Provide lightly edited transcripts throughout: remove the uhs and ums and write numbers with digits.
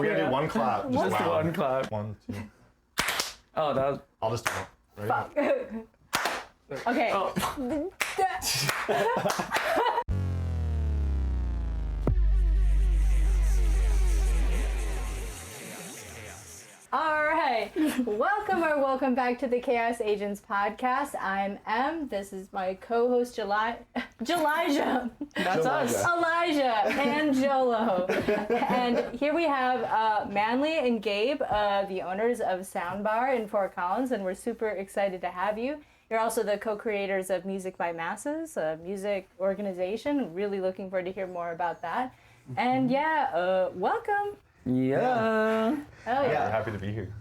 we're gonna do one clap. Just one clap. 1, 2. Oh, that was... I'll just do it. Ready? Fuck. Okay. Oh. All right. Welcome back to the Chaos Agents podcast. I'm Em. This is my co-host Elijah. That's us. Elijah and Jolo. And here we have Manley and Gabe, the owners of Soundbar in Fort Collins, and we're super excited to have you. You're also the co-creators of Music by Masses, a music organization. Really looking forward to hear more about that. And welcome. Yeah. Oh yeah. Happy to be here.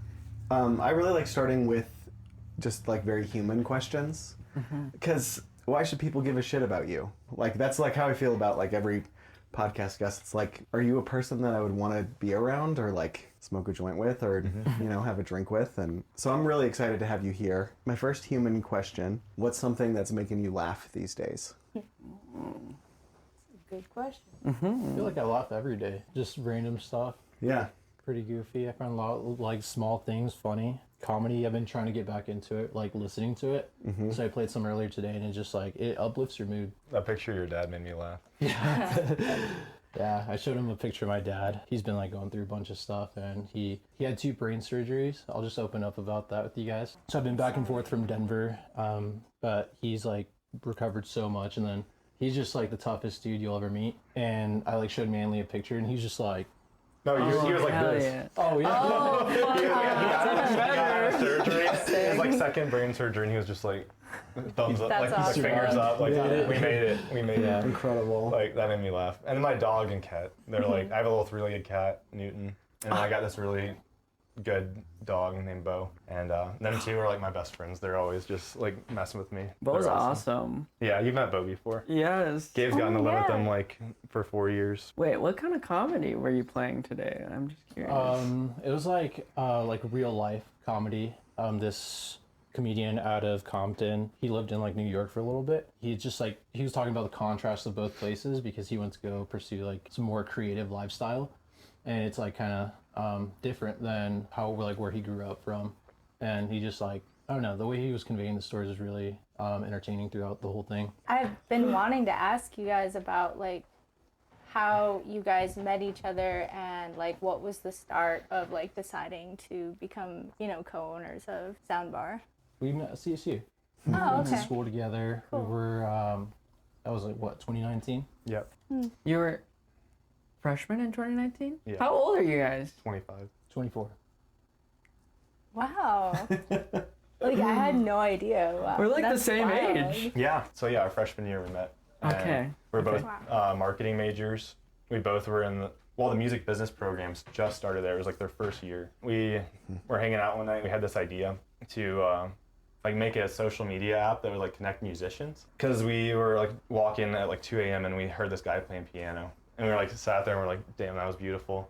I really like starting with just like very human questions, because why should people give a shit about you? Like that's like how I feel about like every podcast guest. It's like, are you a person that I would want to be around or like smoke a joint with or have a drink with? And so I'm really excited to have you here. My first human question: what's something that's making you laugh these days? Good question. I feel like I laugh every day. Just random stuff. Yeah. Pretty goofy. I find a lot of like small things funny. Comedy, I've been trying to get back into it, like listening to it. So I played some earlier today and it just like, it uplifts your mood. That picture of your dad made me laugh. Yeah, I showed him a picture of my dad. He's been like going through a bunch of stuff and he had 2 brain surgeries. I'll just open up about that with you guys. So I've been back and forth from Denver, but he's like recovered so much, and then he's just like the toughest dude you'll ever meet. And I like showed Manley a picture and he's just like, No, he was like this. Yeah. oh yeah. Oh, fuck. He got surgery. It was like second brain surgery, and he was just like thumbs up, That's like awesome. fingers up, like we made it. Yeah. Incredible. Like that made me laugh. And then my dog and cat, they're like, I have a little 3-legged cat, Newton, and I got this really good dog named Bo, and them two are like my best friends. They're always just like messing with me. Bo's They're awesome. Yeah, you've met Bo before. Yes. Gabe's gotten to live with yeah. them like for 4 years. Wait, what kind of comedy were you playing today? I'm just curious. It was like real life comedy. This comedian out of Compton, he lived in like New York for a little bit. He was talking about the contrast of both places because he went to go pursue like some more creative lifestyle, and it's like kind of different than how like where he grew up from. And he just like, I don't know, the way he was conveying the stories was really entertaining throughout the whole thing. I've been wanting to ask you guys about like how you guys met each other and like what was the start of like deciding to become, co-owners of Soundbar. We met at CSU. Oh, We went to okay. school together. Cool. We were, that was like what, 2019? Yep, You were freshman in 2019? Yeah. How old are you guys? 25. 24. Wow. Like I had no idea. Wow. We're like the That's same wild. age. Yeah. So yeah, our freshman year we met. And Okay. We're both Wow. marketing majors. We both were in the music business programs just started there. It was like their first year. We were hanging out one night. We had this idea to like make a social media app that would like connect musicians. Cause we were like walking at like 2 a.m. and we heard this guy playing piano. And we were like sat there and we're like, damn, that was beautiful.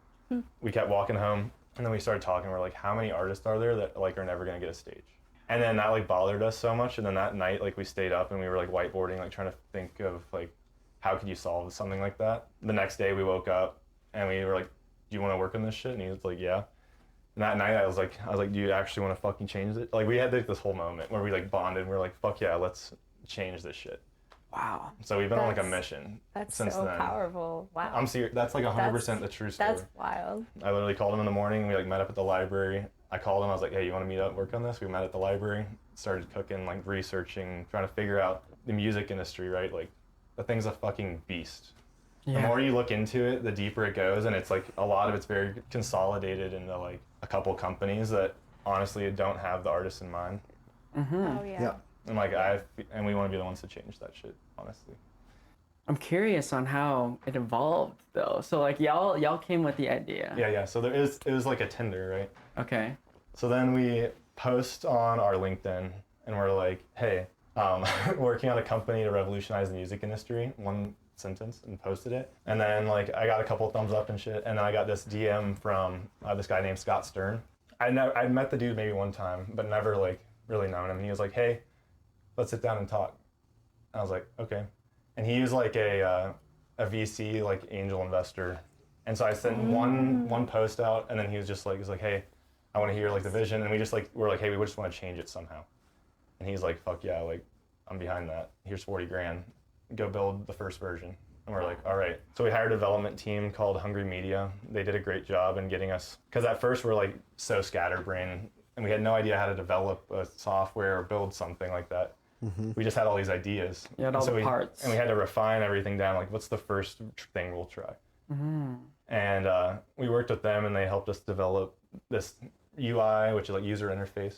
We kept walking home and then we started talking. We're like, how many artists are there that like are never gonna get a stage? And then that like bothered us so much. And then that night, like we stayed up and we were like whiteboarding, like trying to think of like, how could you solve something like that? The next day we woke up and we were like, do you want to work on this shit? And he was like, yeah. And that night I was like, do you actually want to fucking change it? Like we had like this whole moment where we like bonded and we were like, fuck yeah, let's change this shit. Wow. So we've been on like a That's- mission That's since so then. powerful. Wow. I'm serious. That's like 100% the true story. That's wild. I literally called him in the morning. We like met up at the library. I called him. I was like, hey, you want to meet up and work on this? We met at the library, started cooking, like researching, trying to figure out the music industry, right? Like the thing's a fucking beast. The Yeah. more you look into it, the deeper it goes. And it's like a lot of it's very consolidated into like a couple companies that honestly don't have the artists in mind. Oh yeah. Yeah. And like and we want to be the ones to change that shit, honestly. I'm curious on how it evolved though. So like y'all came with the idea. Yeah. So it was like a Tinder, right? Okay. So then we post on our LinkedIn and we're like, hey, working on a company to revolutionize the music industry, one sentence, and posted it. And then like I got a couple thumbs up and shit. And then I got this DM from this guy named Scott Stern. I'd met the dude maybe one time, but never like really known him. And he was like, hey, let's sit down and talk. I was like, okay. And he was like a VC, like angel investor. And so I sent one post out, and then he was like, hey, I want to hear like the vision, and we just like we're like, hey, we just want to change it somehow. And he's like, fuck yeah, like I'm behind that. Here's 40 grand, go build the first version. And we're like, all right. So we hired a development team called Hungry Media. They did a great job in getting us, because at first we're like so scatterbrained, and we had no idea how to develop a software or build something like that. We just had all these ideas. You had all the parts. And we had to refine everything down, like what's the first thing we'll try. And we worked with them, and they helped us develop this UI, which is like user interface.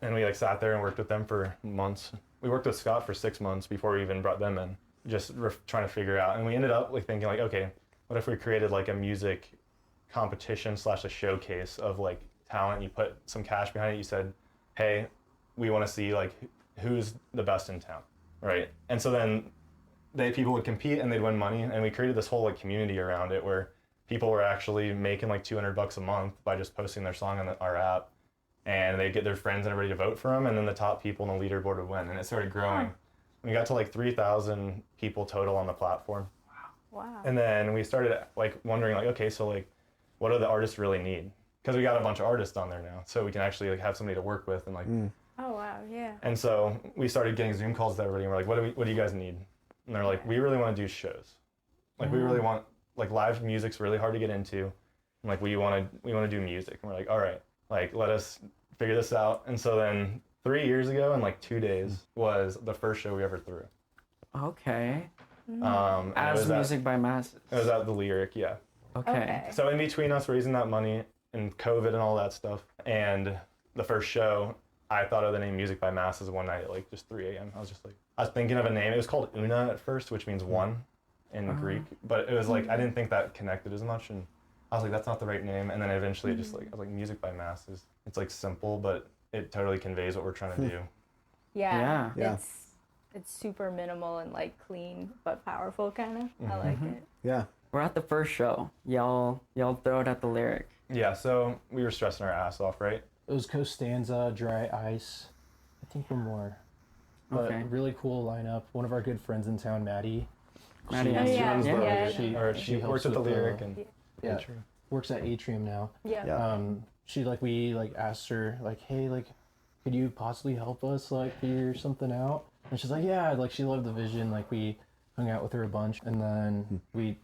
And we like sat there and worked with them for months. We worked with Scott for 6 months before we even brought them in, just trying to figure out. And we ended up like thinking like, okay, what if we created like a music competition / a showcase of like talent? You put some cash behind it. You said, hey, we want to see like who's the best in town, right? And so then people would compete and they'd win money. And we created this whole like community around it where people were actually making like $200 a month by just posting their song on our app, and they'd get their friends and everybody to vote for them, and then the top people on the leaderboard would win, and it started growing. We got to like 3,000 people total on the platform. Wow. And then we started like wondering like, okay, so like what do the artists really need? Because we got a bunch of artists on there now, so we can actually like have somebody to work with and like. Oh wow, yeah. And so we started getting Zoom calls to everybody, and we're like, what do you guys need? And they're like, we really want to do shows. Like we really want, like live music's really hard to get into. And like we want to do music. And we're like, all right, like let us figure this out. And so then 3 years ago in like 2 days was the first show we ever threw. Okay. And As music by masses. It was at the Lyric, yeah. Okay. So in between us raising that money and COVID and all that stuff and the first show, I thought of the name Music by Masses one night at like just 3 a.m. I was thinking of a name. It was called Una at first, which means one in Greek, but it was like I didn't think that connected as much, and I was like, that's not the right name. And then eventually it just like I was like, Music by Masses. It's like simple, but it totally conveys what we're trying to do. Yeah. Yeah. It's super minimal and like clean but powerful kind of. I like it. Yeah. We're at the first show. Y'all throw it at the Lyric. Yeah, so we were stressing our ass off, right? It was Costanza, Dry Ice, I think one more. But Okay. really cool lineup. One of our good friends in town, Maddie. Maddie, She yeah, runs the- yeah. She helps works at the with Lyric and yeah, works at Atrium now. Yeah. Yeah. She like we like asked her like, hey, like, could you possibly help us like figure something out? And she's like, yeah, like she loved the vision. Like we hung out with her a bunch, and then we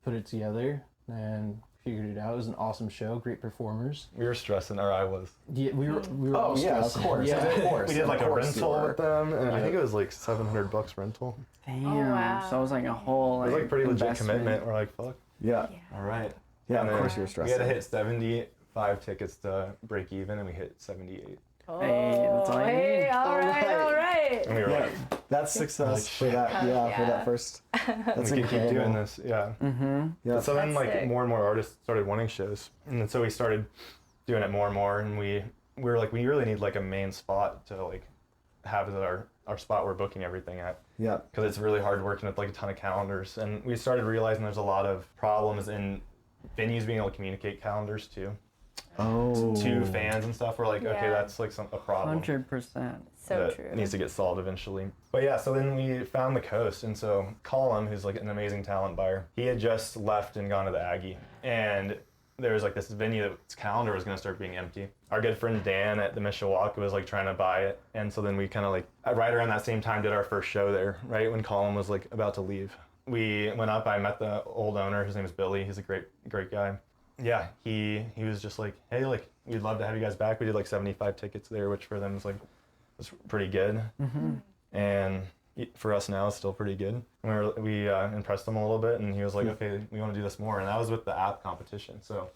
put it together and figured it out. It was an awesome show, great performers. we were stressing, or I was. Yeah, we were Oh all yeah, of stressing. course. Yeah. Of course. We did like of a course you rental were. with them, and I think it was like $700 rental. Damn. Oh, wow. So it was like a whole It was like pretty legit investment. commitment. We're like, fuck. Yeah. All right. Yeah, And of then course you were We stressing. had to hit 75 tickets to break even, and we hit 78. Hey, that's all you Hey, need. all right. And we were Yeah, like, that's success for that. Yeah, for that first. That's we can keep doing incredible. this. Yeah. Yeah. So then, That's like, sick. more and more artists started wanting shows, and then so we started doing it more and more. And we were like, we really need like a main spot to like have as our spot we're booking everything at, Yeah. because it's really hard working with like a ton of calendars. And we started realizing there's a lot of problems in venues being able to communicate calendars too. Oh. To fans and stuff. We're like, okay, Yeah. that's like a problem. 100%. So that true. needs to get solved eventually. But yeah, so then we found the coast, and so Colum, who's like an amazing talent buyer, he had just left and gone to the Aggie, and there was like this venue that's calendar was going to start being empty. Our good friend Dan at the Mishawaka was like trying to buy it, and so then we kind of like right around that same time did our first show there, right when Colum was like about to leave. We went up, I met the old owner, his name is Billy, he's a great guy. Yeah, he was just like, hey, like we'd love to have you guys back. We did like 75 tickets there, which for them was pretty good. And for us now, it's still pretty good. And we impressed him a little bit, and he was like, okay, we want to do this more. And that was with the app competition. So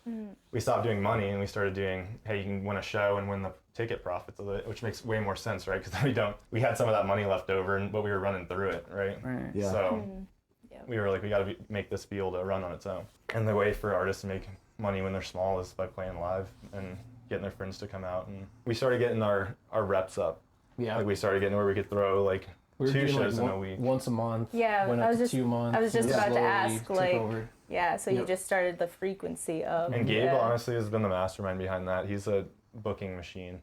we stopped doing money, and we started doing, hey, you can win a show and win the ticket profits of it, which makes way more sense, right? Because we had some of that money left over, but we were running through it, right? Right. Yeah. So we were like, we got to make this be able to run on its own. And the way for artists to make money when they're small is by playing live and getting their friends to come out. And we started getting our reps up. Yeah. Like we started getting where we could throw like We were 2 doing shows like in a week. once a month. Yeah, went I up was to just- 2 months. I was just and about to slowly ask, took like, over. Yeah, so you Yep. just started the frequency of. And Gabe yeah. honestly has been the mastermind behind that. He's a booking machine.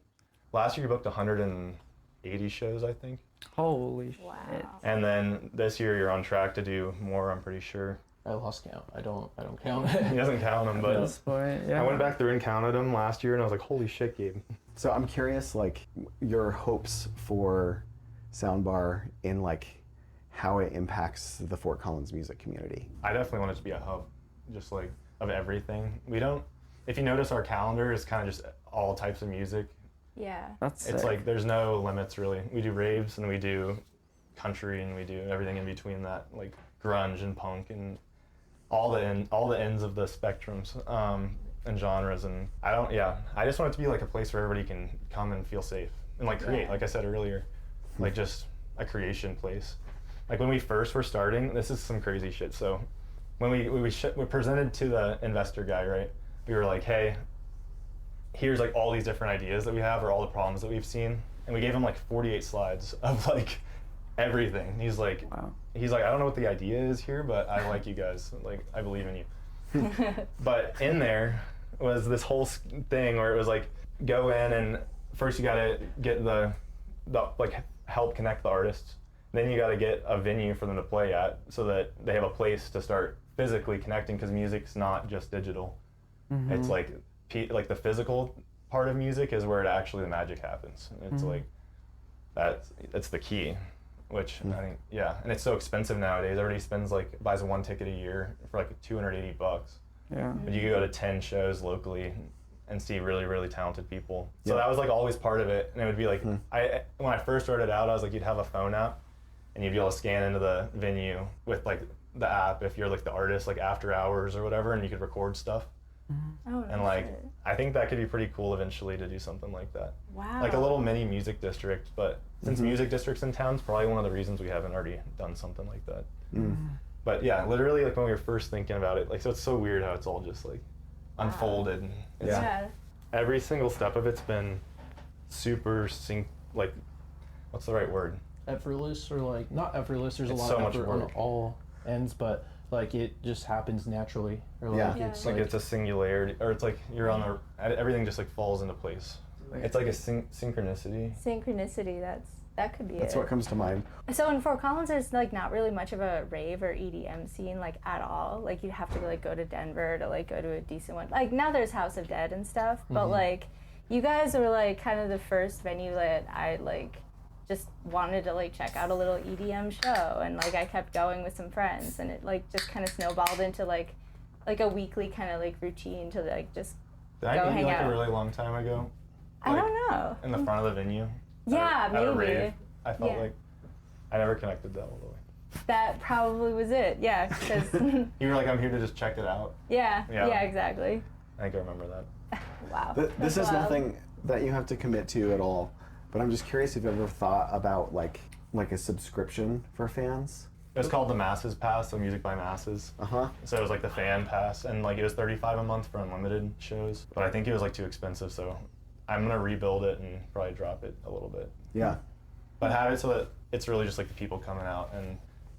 Last year he booked 180 shows, I think. Holy shit. Wow. And then this year you're on track to do more, I'm pretty sure. I lost count. I don't count. He doesn't count them, but This point, yeah. I went back through and counted them last year, and I was like, holy shit, Gabe. So I'm curious, like, your hopes for Soundbar in, like, how it impacts the Fort Collins music community. I definitely want it to be a hub, just like of everything. We don't, if you notice, our calendar is kind of just all types of music. Yeah. That's It's sick. like there's no limits really. We do raves and we do country and we do everything in between that, like grunge and punk and all the ends of the spectrums and genres. And I just want it to be like a place where everybody can come and feel safe and like create. Yeah. Like I said earlier, like just a creation place. Like when we first were starting, this is some crazy shit. So when we presented to the investor guy, right? We were like, hey, here's like all these different ideas that we have or all the problems that we've seen. And we gave him like 48 slides of like everything. He's like, Wow. I don't know what the idea is here, but I like you guys. Like, I believe in you. But in there was this whole thing where it was like, go in and first you gotta get the like help connect the artists. Then you gotta get a venue for them to play at so that they have a place to start physically connecting, because music's not just digital. It's like the physical part of music is where the magic happens. It's like it's the key, which I think and it's so expensive nowadays. Everybody buys one ticket a year for like $280. Yeah. But you could go to 10 shows locally and see really, really talented people. So that was like always part of it. And it would be like, when I first started out, I was like, you'd have a phone app and you'd be able to scan into the venue with like the app if you're like the artist, like after hours or whatever, and you could record stuff. Oh, And like, shit. I think that could be pretty cool eventually to do something like that. Wow. Like a little mini music district, but since music districts in town's probably one of the reasons we haven't already done something like that. But yeah, literally like when we were first thinking about it, like, so it's so weird how it's all just like unfolded. And it's, Yeah. every single step of it's been super like, what's the right word? Effortless, or like not effortless. There's It's a lot so of much effort on work. all ends, but like it just happens naturally. Or like Yeah. Yeah. it's Like it's a singularity, or it's like you're on everything just like falls into place. It's like a synchronicity. Synchronicity, that could be That's it. what comes to mind. So in Fort Collins, there's like not really much of a rave or EDM scene like at all. Like you'd have to like go to Denver to like go to a decent one. Like now there's House of Dead and stuff, but like you guys were like kind of the first venue that I like just wanted to like check out a little EDM show, and like I kept going with some friends, and it like just kind of snowballed into like a weekly kind of like routine to like just Did I go meet you hang like out. a really long time ago? I Like, don't know. in the front of the venue. Yeah, at a maybe. rave. I felt Yeah. like I never connected that all the way. That probably was it. Yeah, because You were like, I'm here to just check it out. yeah, Yeah. yeah, exactly. I think I remember that. Wow. This That's is wild. nothing that you have to commit to at all, but I'm just curious if you've ever thought about like a subscription for fans. It was called the Masses Pass, so Music by Masses. Uh-huh. So it was like the fan pass, and like it was $35 a month for unlimited shows. But I think it was like too expensive, so I'm gonna rebuild it and probably drop it a little bit. Yeah. But have it so that it's really just like the people coming out, and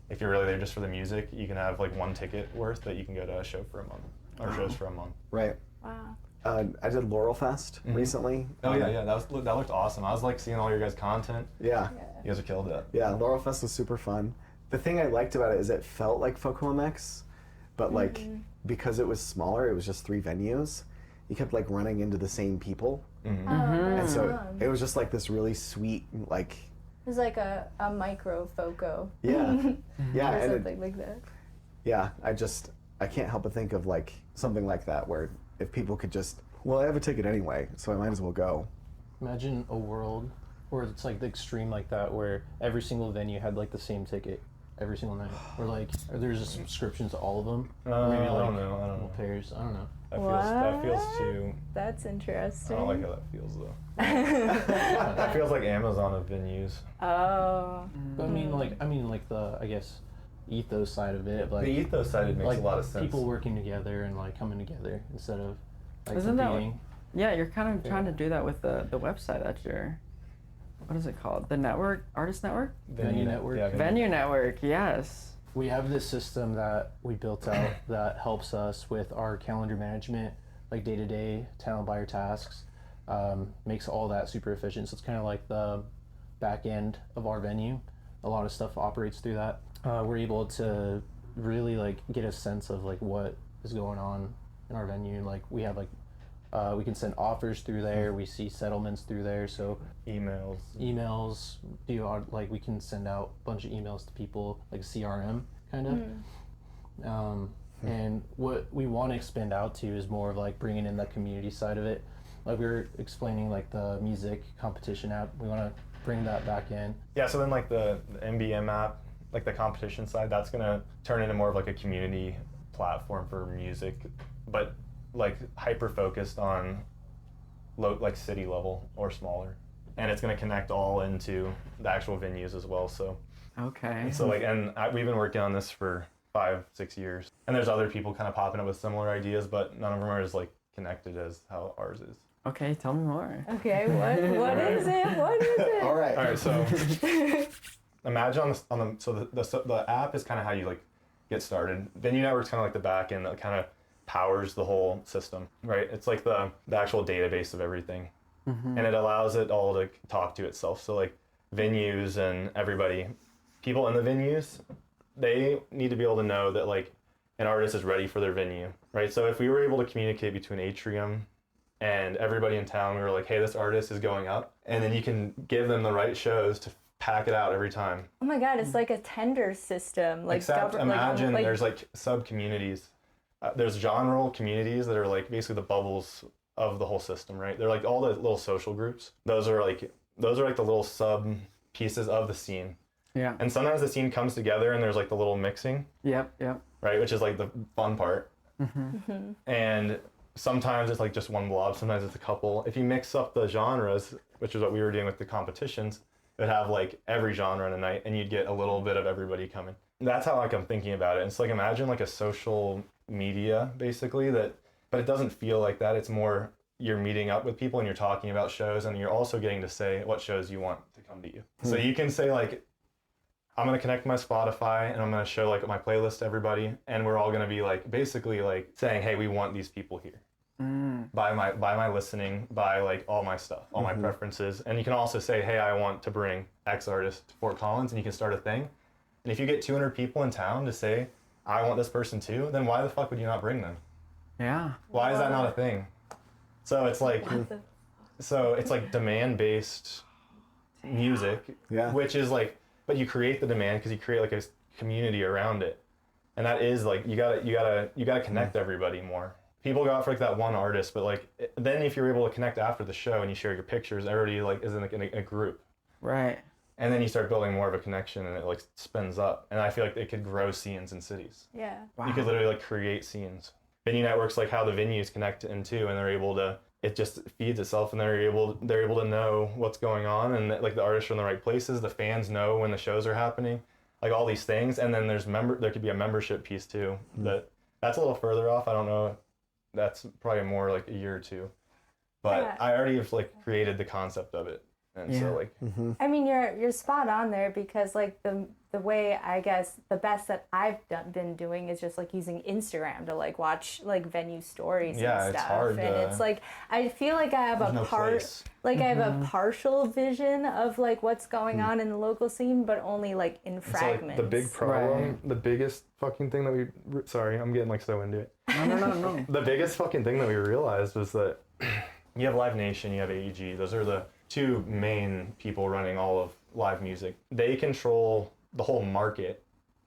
if you're really there just for the music, you can have like one ticket worth that you can go to a show for a month, or shows for a month. Right. Wow. I did Laurel Fest recently. Oh yeah, that looked awesome. I was like seeing all your guys' content. Yeah. You guys have killed it. Yeah, Laurel Fest was super fun. The thing I liked about it is it felt like FOCOMX, but like because it was smaller, it was just 3 venues. You kept like running into the same people, Mm-hmm. Oh, and so fun. it was just like this really sweet like It was like a micro foco. yeah yeah Or and something like that. yeah. I can't help but think of like something like that where if people could just I have a ticket anyway, so I might as well go. Imagine a world where it's like the extreme like that, where every single venue had like the same ticket every single night, or like there's a subscription to all of them. I don't know. Multiple pairs. I don't know. That feels too. That's I interesting. don't like how that feels though. That feels like Amazon of venues. Oh. But I mean like the, I guess, ethos side of it, like The ethos side makes like a lot of sense. people working together and like coming together instead of like Isn't that competing. Yeah, you're kind of trying to do that with the website that you're. What is it called? The network, artist network, Venue network. Yeah, venue network. Yes. We have this system that we built out that helps us with our calendar management, like day-to-day talent buyer tasks, makes all that super efficient. So it's kind of like the back end of our venue. A lot of stuff operates through that. We're able to really like get a sense of like what is going on in our venue. Like we have like we can send offers through there. We see settlements through there. So emails, like we can send out a bunch of emails to people, like a CRM kind of. And what we want to expand out to is more of like bringing in the community side of it. Like we were explaining, like the music competition app. We want to bring that back in. Yeah. So then like the MBM app, like the competition side, that's gonna turn into more of like a community platform for music, but like hyper focused on like city level or smaller, and it's going to connect all into the actual venues as well. So Okay. so like, and we've been working on this for 5-6 years, and there's other people kind of popping up with similar ideas, but none of them are as like connected as how ours is. Okay, tell me more. Okay, what is it? What is it? All right. So imagine the app is kind of how you like get started. Venue Network's kind of like the back end that kind of powers the whole system, right? It's like the actual database of everything, and it allows it all to talk to itself. So like venues and everybody, people in the venues, they need to be able to know that like an artist is ready for their venue, right? So if we were able to communicate between Atrium and everybody in town, we were like, hey, this artist is going up, and then you can give them the right shows to pack it out every time. Oh my God, it's like a tender system. Like Except imagine there's like sub-communities. There's genre communities that are like basically the bubbles of the whole system, right? They're like all the little social groups. Those are like the little sub pieces of the scene. Yeah. And sometimes the scene comes together and there's like the little mixing, Yep. right? Which is like the fun part. And sometimes it's like just one blob. Sometimes it's a couple. If you mix up the genres, which is what we were doing with the competitions, it would have like every genre in a night, and you'd get a little bit of everybody coming. That's how like I'm thinking about it. And it's like, imagine like a social media basically but it doesn't feel like that. It's more you're meeting up with people and you're talking about shows, and you're also getting to say what shows you want to come to you. So you can say like, I'm going to connect my Spotify and I'm going to show like my playlist to everybody, and we're all going to be like basically like saying, hey, we want these people here. By my listening, by like all my stuff, all my preferences. And you can also say, hey, I want to bring X artist to Fort Collins, and you can start a thing. And if you get 200 people in town to say, I want this person too, then why the fuck would you not bring them? Yeah. Why is that not a thing? So it's like, demand-based music, which is like, but you create the demand because you create like a community around it, and that is like you gotta connect everybody more. People go out for like that one artist, but like then if you're able to connect after the show and you share your pictures, everybody like is in a group, Right. and then you start building more of a connection, and it like spins up. And I feel like it could grow scenes in cities. Yeah. Wow. You could literally like create scenes. Venue Network's like how the venues connect into, and they're able to. It just feeds itself, and they're able to know what's going on, and like the artists are in the right places. The fans know when the shows are happening, like all these things. And then there could be a membership piece too. That's a little further off. I don't know. That's probably more like a year or two, but Yeah. I already have like created the concept of it, and so like I mean, you're spot on there, because like the way, I guess the best that I've been doing is just like using Instagram to like watch like venue stories and stuff. it's hard and to- it's like I feel like I have there's a no place. I have a partial vision of like what's going on in the local scene, but only like in It's fragments. like the big problem, Right. the biggest fucking thing that sorry, I'm getting like so into it. No. The biggest fucking thing that we realized was that you have Live Nation, you have AEG. Those are the two main people running all of live music. They control the whole market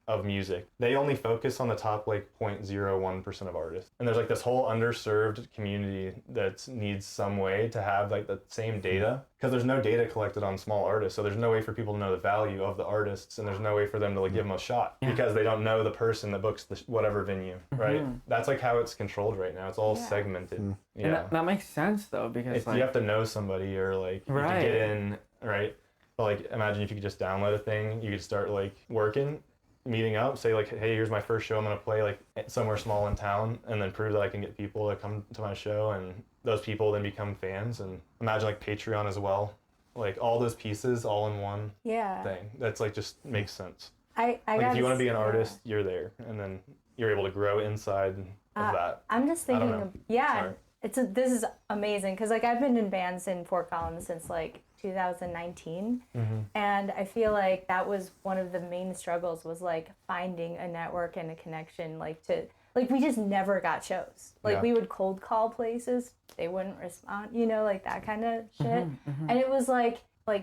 of music. They only focus on the top like 0.01% of artists. And there's like this whole underserved community that needs some way to have like the same data, because there's no data collected on small artists. So there's no way for people to know the value of the artists, and there's no way for them to like give them a shot because they don't know the person that books the whatever venue, right? That's like how it's controlled right now. It's all segmented. And Yeah. that makes sense though, because You have to know somebody, or like you have to get in, right? But like imagine if you could just download a thing, you could start like working, meeting up, say like, hey, here's my first show, I'm gonna play like somewhere small in town, and then prove that I can get people to come to my show, and those people then become fans. And imagine like Patreon as well, like all those pieces all in one thing. That's like just makes sense. I Like if you want to be an yeah. artist, you're there, and then you're able to grow inside of that. I'm just I don't thinking know. of, Sorry. this is amazing, because like I've been in bands in Fort Collins since like 2019. Mm-hmm. And I feel like that was one of the main struggles, was like finding a network and a connection, like to, like we just never got shows. Like Yeah. we would cold call places, they wouldn't respond, you know, like that kind of shit. Mm-hmm. And it was like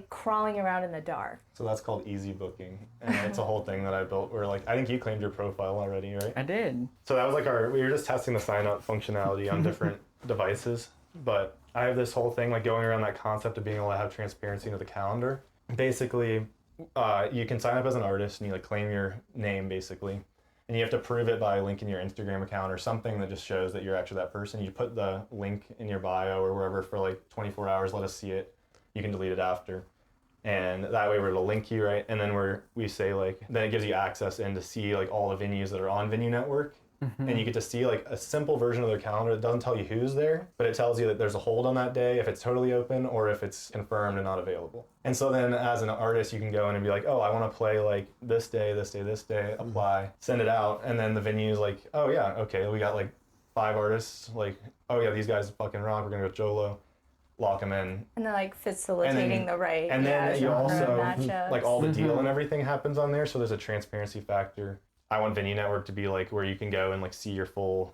crawling around in the dark. So that's called easy booking, and it's a whole thing that I built where like I think you claimed your profile already, right? I did. So that was like we were just testing the sign up functionality on different devices, but I have this whole thing like going around that concept of being able to have transparency into the calendar. Basically, you can sign up as an artist and you like claim your name basically, and you have to prove it by linking your Instagram account or something that just shows that you're actually that person. You put the link in your bio or wherever for like 24 hours, let us see it. You can delete it after. And that way we're to link you, right? And then we say like, then it gives you access in to see like all the venues that are on Venue Network. And you get to see like a simple version of their calendar. It doesn't tell you who's there, but it tells you that there's a hold on that day, if it's totally open or if it's confirmed and not available. And so then as an artist, you can go in and be like, oh, I want to play like this day, apply, send it out. And then the venue's like, oh yeah, okay, we got like 5 artists. Like, oh yeah, these guys fucking rock. We're going to go Jolo. Lock them in. And then like facilitating the right. And then you genre also, matchups. like all the deal and everything happens on there. So there's a transparency factor. I want Venue Network to be like where you can go and like see your full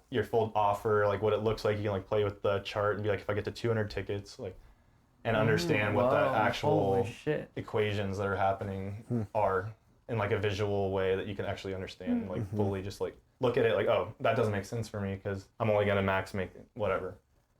offer, like what it looks like. You can like play with the chart and be like, if I get to 200 tickets, like, and understand what the Whoa, actual holy shit. equations that are happening are in like a visual way that you can actually understand, like fully just like look at it like, oh, that doesn't make sense for me because I'm only gonna max make whatever.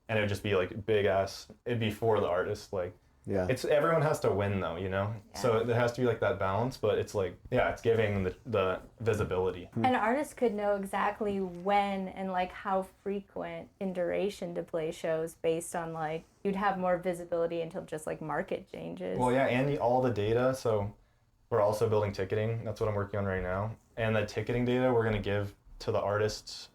And it would just be like big ass, it'd be for the artist, like, Yeah. it's everyone has to win though, you know? Yeah. So there has to be like that balance, but it's like, yeah, it's giving the visibility. An artist could know exactly when and like how frequent in duration to play shows based on like, you'd have more visibility until just like market changes. Well, yeah, and all the data. So we're also building ticketing. That's what I'm working on right now. And the ticketing data we're going to give to the artists.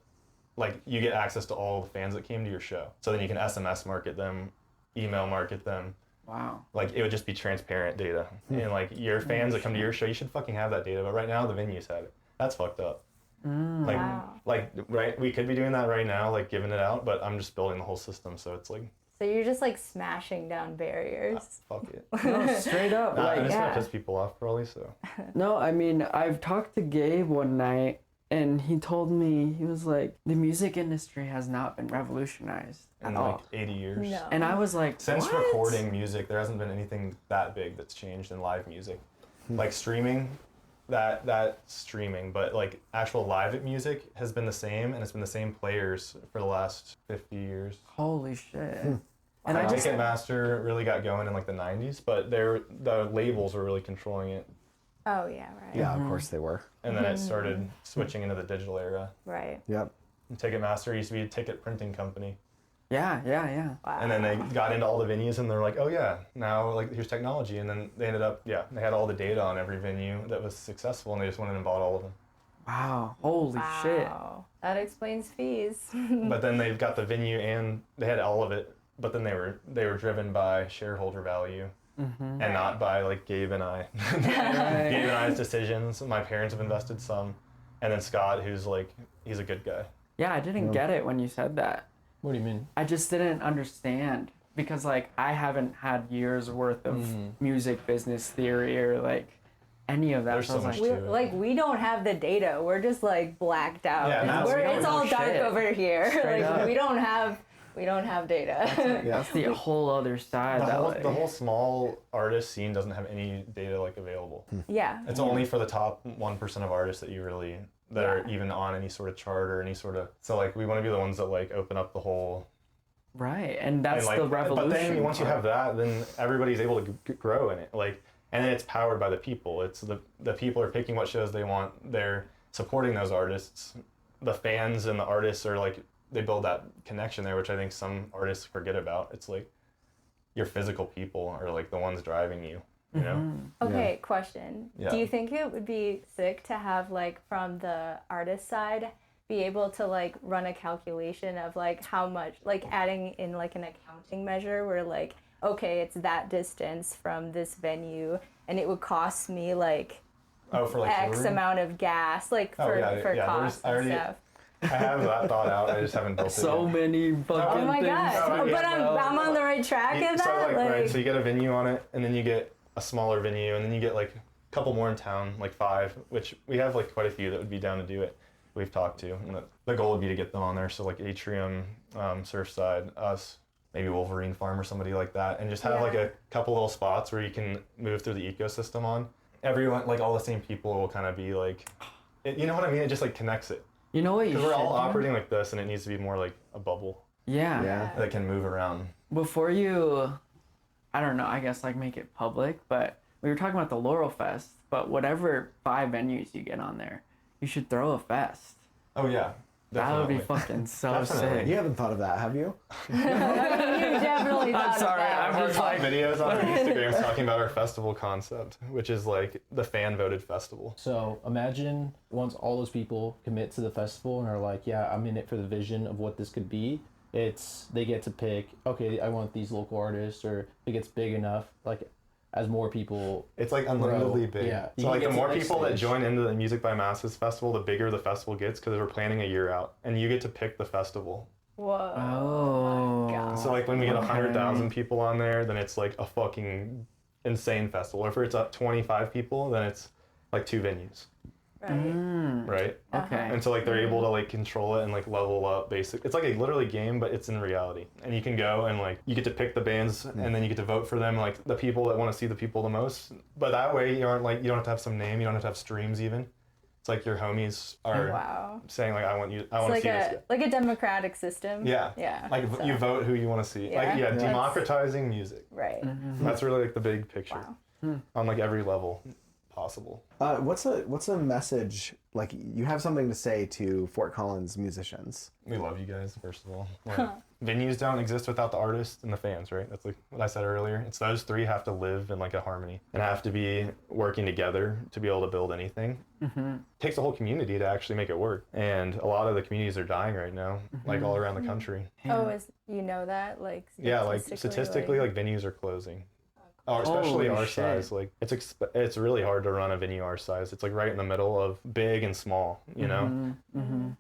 Like you get access to all the fans that came to your show. So then you can SMS market them, email market them. Wow. Like it would just be transparent data. And like your fans that come to your show, you should fucking have that data. But right now the venues have it. That's fucked up. Like, Wow. like, right, we could be doing that right now, like giving it out, but I'm just building the whole system. So it's like, So you're just like smashing down barriers. fuck it. No, straight up. Nah, Like, it's yeah. gonna piss people off probably, so. no, I mean, I've talked to Gabe one night, and he told me, he was like, the music industry has not been revolutionized In at like all. 80 years. No. And I was like, Since what? recording music, there hasn't been anything that big that's changed in live music. Like streaming, that streaming, but like actual live music has been the same, and it's been the same players for the last 50 years. Holy shit. And I just- Ticketmaster really got going in like the 90s, but the labels were really controlling it. Oh yeah, right. Yeah, of course they were. And then it started switching into the digital era. Right. Yep. And Ticketmaster used to be a ticket printing company. Yeah. Wow. And then they got into all the venues and they're like, oh yeah, now like here's technology. And then they ended up, they had all the data on every venue that was successful and they just went in and bought all of them. Wow. Holy shit. Wow. That explains fees. But then they've got the venue and they had all of it, but then they were driven by shareholder value and not by like Gabe and I. Gabe and I's decisions. My parents have invested some. And then Scott, who's like, he's a good guy. Yeah, I didn't get it when you said that. What do you mean? I just didn't understand because like I haven't had years worth of music business theory or like any of that. There's So I so was much like, to it. Like we don't have the data. We're just like blacked out. Yeah, now we don't It's know all dark shit. over here. Straight Like up. we don't have data. that's the whole other side. The that, whole, like, the whole small artist scene doesn't have any data like available. Yeah. It's only for the top 1% of artists that you really that are even on any sort of chart or any sort of. So like we want to be the ones that like open up the whole. right, and that's and, like, the revolution. But then once you part. have that, then everybody's able to grow in it. Like, and then it's powered by the people. It's the people are picking what shows they want. They're supporting those artists. The fans and the artists are like they build that connection there, which I think some artists forget about. It's like your physical people are like the ones driving you. You know. Okay, question. Yeah. Do you think it would be sick to have like from the artist side be able to like run a calculation of like how much, like adding in like an accounting measure where like, okay, it's that distance from this venue and it would cost me like Oh, for like X touring? amount of gas, like Oh, for, yeah, for yeah, costs I already- and stuff. I have that thought out. I just haven't built it. so yet. many fucking Oh my things. god! Oh, yeah, But I'm on the right right track in that? So right, so you get a venue on it, and then you get a smaller venue, and then you get like a couple more in town, like 5, which we have like quite a few that would be down to do it. We've talked to, and the goal would be to get them on there. So like Atrium, Surfside, us, maybe Wolverine Farm or somebody like that, and just have like a couple little spots where you can move through the ecosystem on. Everyone, like all the same people will kind of be like, you know what I mean? It just like connects it. You know what you should Because we're all do? operating like this, and it needs to be more like a bubble Yeah. that can move around. Before you, I don't know, I guess like make it public, but we were talking about the Laurel Fest, but whatever 5 venues you get on there, you should throw a fest. Oh yeah, That would be definitely. fucking so Definitely. sick. You haven't thought of that, have you? You definitely thought I'm sorry, of that. I'm just like, Videos on our Instagram talking about our festival concept, which is like the fan voted festival. So imagine once all those people commit to the festival and are like, yeah, I'm in it for the vision of what this could be. They get to pick, okay, I want these local artists, or if it gets big enough, like as more people. It's like unlimitedly big. Yeah. You So like can the get more to the next people that stage. join into the Music by Masses festival, the bigger the festival gets because we're planning a year out, and you get to pick the festival. Whoa. Oh. God. So like when we get Okay. 100,000 people on there, then it's like a fucking insane festival. If it's up 25 people, then it's like 2 venues, Right. right? Okay. And so like they're able to like control it and like level up basic. It's like a literally game, but it's in reality. And you can go and like you get to pick the bands and then you get to vote for them, like the people that want to see the people the most. But that way you aren't like, you don't have to have some name, you don't have to have streams even. It's like your homies are Wow. saying like I want It's to like see this guy. a democratic system. Yeah. Yeah. Like So- you vote who you want to see. Yeah. Like That's- democratizing music. Right. That's really like the big picture Wow. on like every level possible. What's a message, like you have something to say to Fort Collins musicians? We love you guys, first of all. Like, venues don't exist without the artists and the fans, right? That's like what I said earlier. It's those 3 have to live in like a harmony and have to be working together to be able to build anything. It takes a whole community to actually make it work. And a lot of the communities are dying right now, like all around the country. Oh, you know that? Like Yeah, like statistically, like venues are closing. Oh, especially Holy our shit. size. Like it's really hard to run a venue our size. It's like right in the middle of big and small, you know.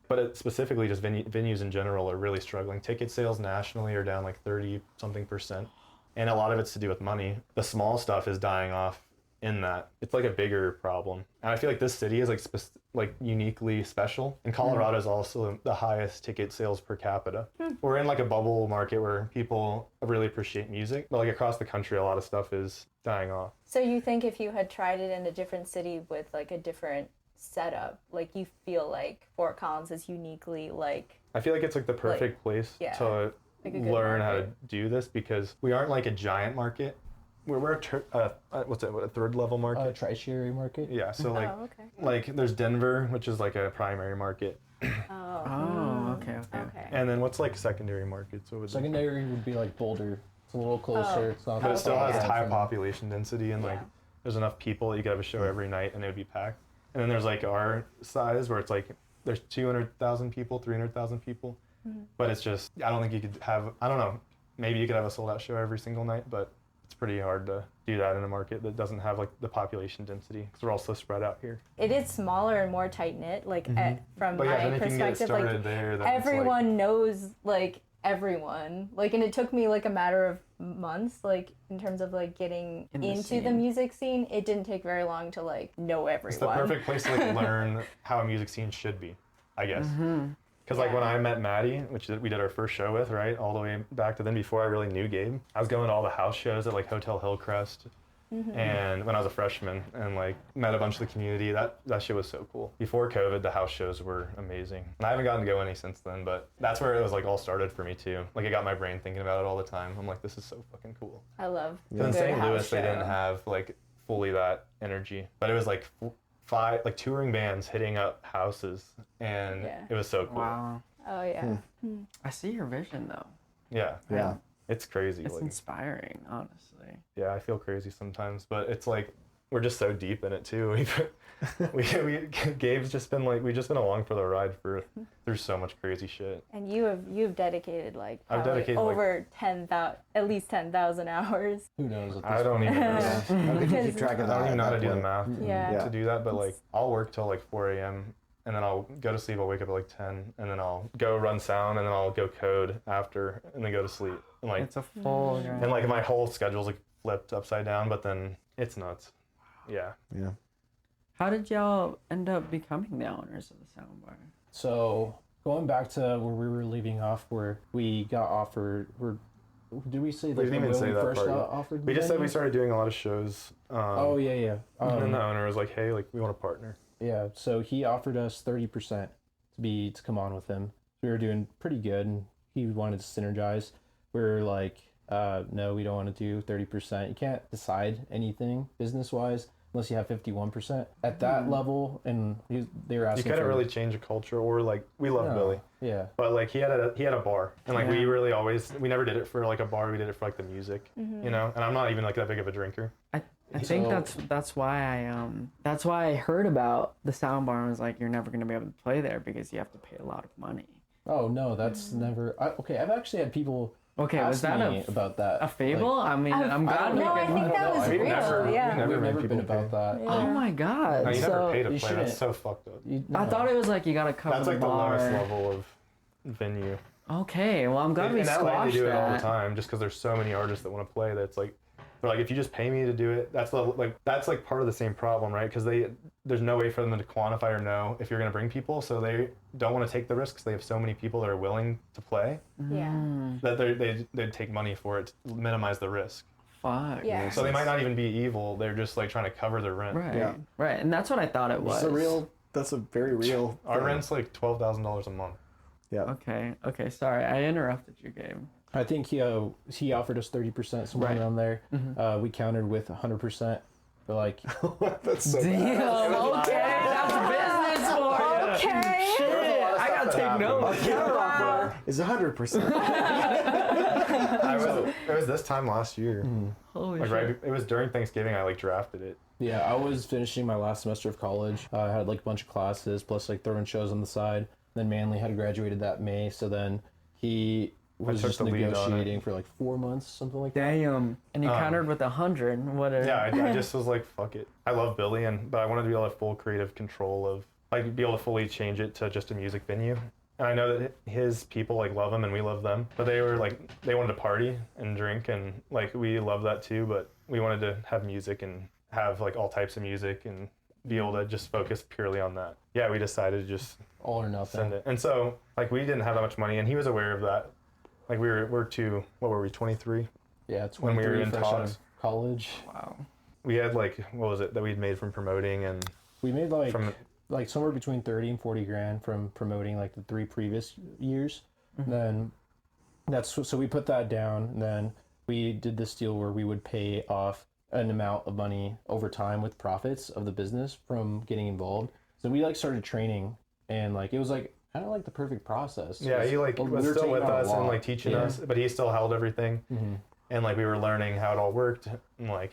But it specifically, just venues in general are really struggling. Ticket sales nationally are down like 30-something%, and a lot of it's to do with money. The small stuff is dying off in that. It's like a bigger problem, and I feel like this city is like uniquely special. And Colorado is also the highest ticket sales per capita. We're in like a bubble market where people really appreciate music, but like across the country, a lot of stuff is dying off. So you think if you had tried it in a different city with like a different setup, like you feel like Fort Collins is uniquely like I feel like it's like the perfect place yeah, to like a good learn how to market. do this because we aren't like a giant market. We're a third level market? Tertiary market. Yeah, so like Oh, okay. like there's Denver, which is like a primary market, Oh. Oh, okay. Okay. and then what's like secondary markets? What would Secondary would be like Boulder. It's a little closer. It's not. but it still Okay, has yeah. high population density and like Yeah. there's enough people that you could have a show every night and it would be packed. And then there's like our size where it's like there's 200,000 people, 300,000 people, but it's just I don't think you could have I don't know maybe you could have a sold out show every single night, but it's pretty hard to do that in a market that doesn't have like the population density because we're all so spread out here. It is smaller and more tight knit. Like from But yeah, my then if you can get perspective, started like there, then it's everyone knows like everyone. Like, and it took me like a matter of months. Like in terms of like getting In the into the scene. music scene, it didn't take very long to like know everyone. it's the perfect place to like learn how a music scene should be, I guess. Because like when I met Maddie, which we did our first show with, right, all the way back to then before I really knew Gabe, I was going to all the house shows at like Hotel Hillcrest, and when I was a freshman, and like met a bunch of the community. That shit was so cool. Before COVID, the house shows were amazing, and I haven't gotten to go any since then. But that's where it was like all started for me too. Like it got my brain thinking about it all the time. I'm like, this is so fucking cool. I love. Because in good St. house Louis, they show. didn't have like fully that energy, but it was like 5 like touring bands hitting up houses, and Yeah. it was so cool. Wow. Oh yeah. I see your vision though. Yeah, Yeah. it's crazy. It's like, inspiring, honestly. yeah, I feel crazy sometimes, but it's like we're just so deep in it too. Gabe's just been like we've just been along for the ride through so much crazy shit. And you've dedicated like I've probably dedicated, like- over 10,000, at least 10,000 hours. Who knows? At this I don't point. even know. Yeah. How could you keep track of I that? don't even know at how to that do the point? math Yeah. to do that, but like I'll work till like 4 a.m. and then I'll go to sleep. I'll wake up at like 10, and then I'll go run sound, and then I'll go code after, and then go to sleep. And like, It's a full grind. and like my whole schedule's like flipped upside down, but then it's nuts. Yeah. Yeah. How did y'all end up becoming the owners of the Soundbar? So going back to where we were leaving off, where we got offered, did we say We didn't even when say that first part got yet. offered? We just said we venue? started doing a lot of shows. Oh yeah. And then the owner was like, "Hey, like we want to partner." Yeah, so he offered us 30% to come on with him. We were doing pretty good, and he wanted to synergize. We were like, no, we don't want to do 30%. You can't decide anything business-wise unless you have 51% at that level. And they were You asking. couldn't for, really change a culture, or like we love No, Billy, Yeah. but like he had a bar, and like we Yeah. really we never did it for like a bar. We did it for like the music, you know. And I'm not even like that big of a drinker. I think So- that's why I heard about the Soundbar and was like, you're never gonna be able to play there because you have to pay a lot of money. Oh no, that's never. Okay, I've actually had people. Okay, was ask that me about that? a fable? Like, I mean, I'm glad we No, I can. think that was We've real. never- yeah. we've never we've made never been people about pay. that. Oh my god! No, you so never pay to you play. shouldn't. That's so fucked up. I thought it was like you gotta cover That's the like the bar. lowest level of venue. Okay, well I'm glad we In LA, they squashed do it all the that. time, just because there's so many artists that want to play. That's like, they're like, if you just pay me to do it, that's like part of the same problem, right? Because there's no way for them to quantify or know if you're gonna bring people, so they don't want to take the risks. They have so many people that are willing to play Yeah. that they'd take money for it to minimize the risk. Fuck. Yeah. So they might not even be evil. They're just like trying to cover their rent. Right. Yeah. Right, and that's what I thought it was. That's a very real Our thing. rent's like $12,000 a month. Yeah. Okay. Sorry, I interrupted you, Gabe. I think he offered us 30%, somewhere Right. around there. We countered with 100%. But like, That's so bad. Damn. Okay, that's business for you. Okay. Shit, I gotta take notes. Counteroffer is 100%. It was this time last year. Holy Like shit. it was during Thanksgiving. I like drafted it. yeah, I was finishing my last semester of college. I had like a bunch of classes plus like throwing shows on the side. Then Manley had graduated that May, so then he was took just the lead on it. negotiating for like 4 months, something like that. Damn. And you countered with 100. What a Yeah, I just was like, fuck it. I love Billy, but I wanted to be able to have full creative control of, like, be able to fully change it to just a music venue. And I know that his people like love him and we love them, but they were like, they wanted to party and drink, and like we love that too. But we wanted to have music and have like all types of music and be able to just focus purely on that. Yeah, we decided to just All or nothing. send it. And so like we didn't have that much money, and he was aware of that. Like we're two, what were we, 23? Yeah, When we were 23, in fresh out of talks. college. wow. We had like, what was it that we'd made from promoting and We made like from somewhere between 30 and 40 grand from promoting like the 3 previous years. Then so we put that down, and then we did this deal where we would pay off an amount of money over time with profits of the business from getting involved. So we like started training, and like it was like kind of like the perfect process. Yeah, he like We was were still taking with on a us and lot. like teaching Yeah. us, but he still held everything. And like we were learning how it all worked, and like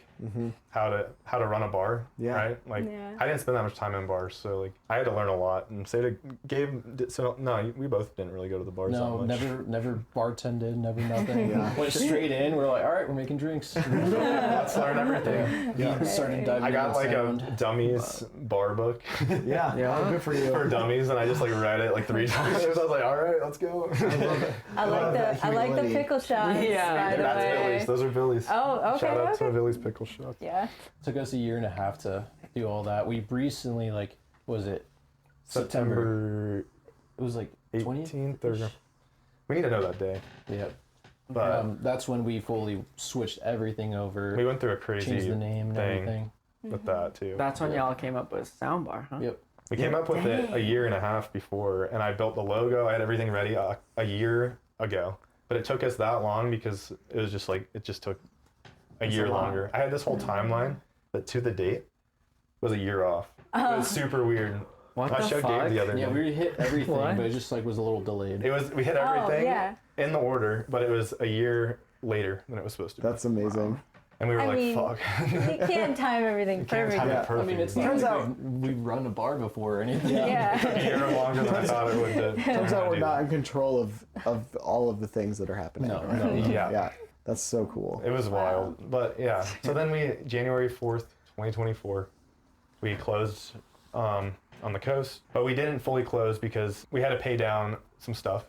how to run a bar. Yeah. Right. Like Yeah. I didn't spend that much time in bars, so like I had to learn a lot. And say to Gabe, so no, we both didn't really go to the bars. No, that much. never bartended, never nothing. Yeah. Went straight in. We're like, all right, we're making drinks. Let's learn everything. Yeah. Started diving I got into like sound. a dummies bar book Yeah. Yeah. Good for you. for dummies, and I just like read it like 3 times. I was like, all right, let's go. I love that like the humility. pickle shots. Yeah. by the That's way. Billy's. Those are Billy's. Oh, okay. Shout out okay. to Billy's Pickle Shop. Yeah. Took us a year and a half to do all that. We recently, like, was it September It was like 18th or we need to know that day. Yeah. But That's when we fully switched everything over. we went through a crazy changed the name and thing everything. with that too. That's when y'all came up with Soundbar, huh? Yep. We came up with it a year and a half before, and I built the logo. I had everything ready a year ago, but it took us that long because it was just like it just took a year lot. longer. I had this whole timeline that to the date was a year off. It was super weird. What I the showed fuck? Gabe the other Yeah, day. we hit everything, What? but it just like was a little delayed. It was we hit everything yeah. in the order, but it was a year later than it was supposed to be. That's amazing. And we were I like, mean, fuck. You can't time everything Can't perfectly. time it Yeah. I perfect. mean, it's not Turns like out- we've run a bar before or anything. Yeah. a year longer than I thought it would. Turns out we're not in control of all of the things that are happening. No, right? no. Yeah. Yeah. That's so cool. It was wild, but yeah. So then January 4th, 2024, we closed on the coast. But we didn't fully close because we had to pay down some stuff.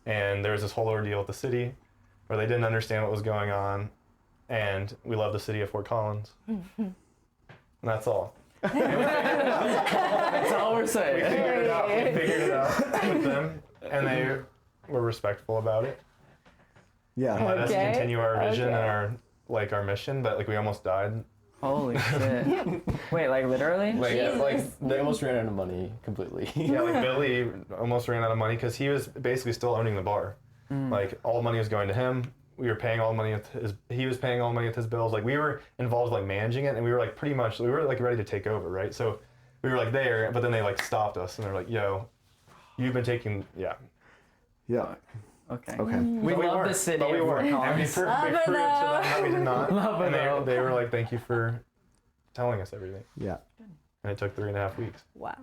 And there was this whole ordeal with the city where they didn't understand what was going on. And we love the city of Fort Collins. And that's all. That's all we're saying. We figured it out with them. And they were respectful about it. Yeah. Let us Okay. continue our vision and our mission, but like we almost died. Holy shit. Wait, like literally? Like, yeah, like they almost ran out of money completely. Yeah, like Billy almost ran out of money because he was basically still owning the bar. Like all the money was going to him. We were paying all the money he was paying all the money with his bills. Like we were involved like managing it, and we were like pretty much we were like ready to take over, right? So we were like there, but then they like stopped us and they're like, "Yo, you've been taking Yeah. Okay. Okay. We love weren't, the city but we of Fort weren't. And we Collins. proved Love to it, them that we did not. Love it, And though. they were like, "Thank you for telling us everything." Yeah. And it took 3.5 weeks, Wow.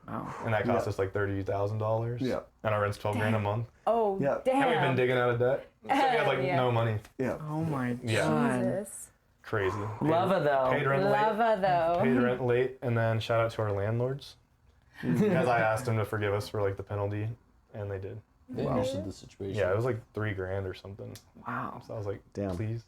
Wow. and that cost us like $30,000. Yeah. And our rent's $12,000 a month. Oh, Yeah. damn. And we've been digging out of debt. So we had like Yeah. no money. Yeah. Oh my Yeah. god. Jesus. Crazy. Love it though. Paid rent late. Lava though. Paid rent late, and then shout out to our landlords. As I asked them to forgive us for like the penalty, and they did. They understood the situation. Yeah, it was like $3,000 or something. Wow. So I was like, Damn. please.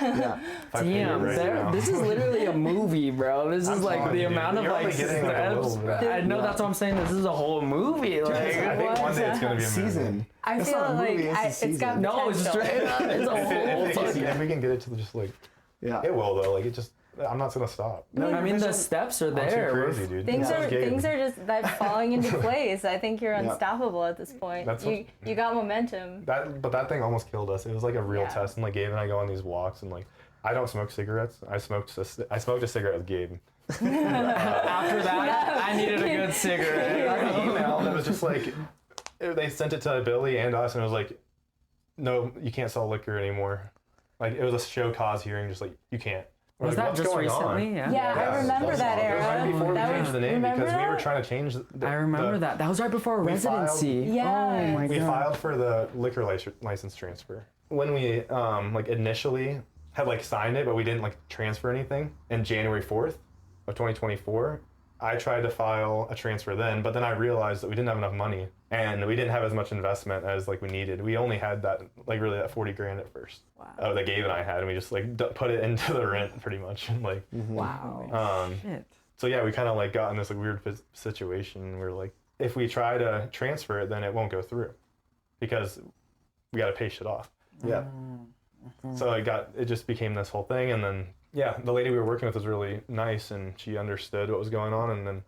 Yeah. If I pay you Damn, right now. this is literally a movie, bro. This is like sorry, the dude. amount of You're like only getting, like, a little steps. bit. I know that's what I'm saying. This is a whole movie. Like, I think one day it's gonna be a movie. Season. I It's feel not a like movie, it's a it's got season. no, it's potential. straight up. It's a whole If we can get it to just like, Yeah. it will though. Like it just, I'm not gonna stop. I mean, the steps are I'm too there. crazy, dude. Things That was are Gabe. things are just that falling into place. I think you're unstoppable at this point. That's You got momentum. But that thing almost killed us. It was like a real Yeah. test. And like Gabe and I go on these walks, and like I don't smoke cigarettes. I smoked a cigarette with Gabe. After that, I needed a good cigarette. I got an email that was just like they sent it to Billy and us, and it was like, no, you can't sell liquor anymore. Like it was a show cause hearing, just like you can't. We're Was like, that what's just going recently? on? Yeah. Yeah, I Yeah, remember that It was era. right before we That changed was- the name remember because we were that? trying to change. I remember that. That was right before we filed- residency. Yeah. Oh my We god. filed for the liquor license transfer when we like initially had like signed it, but we didn't like transfer anything. And January 4th of 2024, I tried to file a transfer then, but then I realized that we didn't have enough money and we didn't have as much investment as like we needed. We only had that like really that $40,000 at first. Wow. That Gabe and I had, and we just like put it into the rent pretty much. Like, Wow. Shit. so yeah, we kind of like got in this like weird situation where like if we try to transfer it, then it won't go through because we got to pay shit off. Yeah. So it just became this whole thing, and then yeah, the lady we were working with was really nice, and she understood what was going on, and then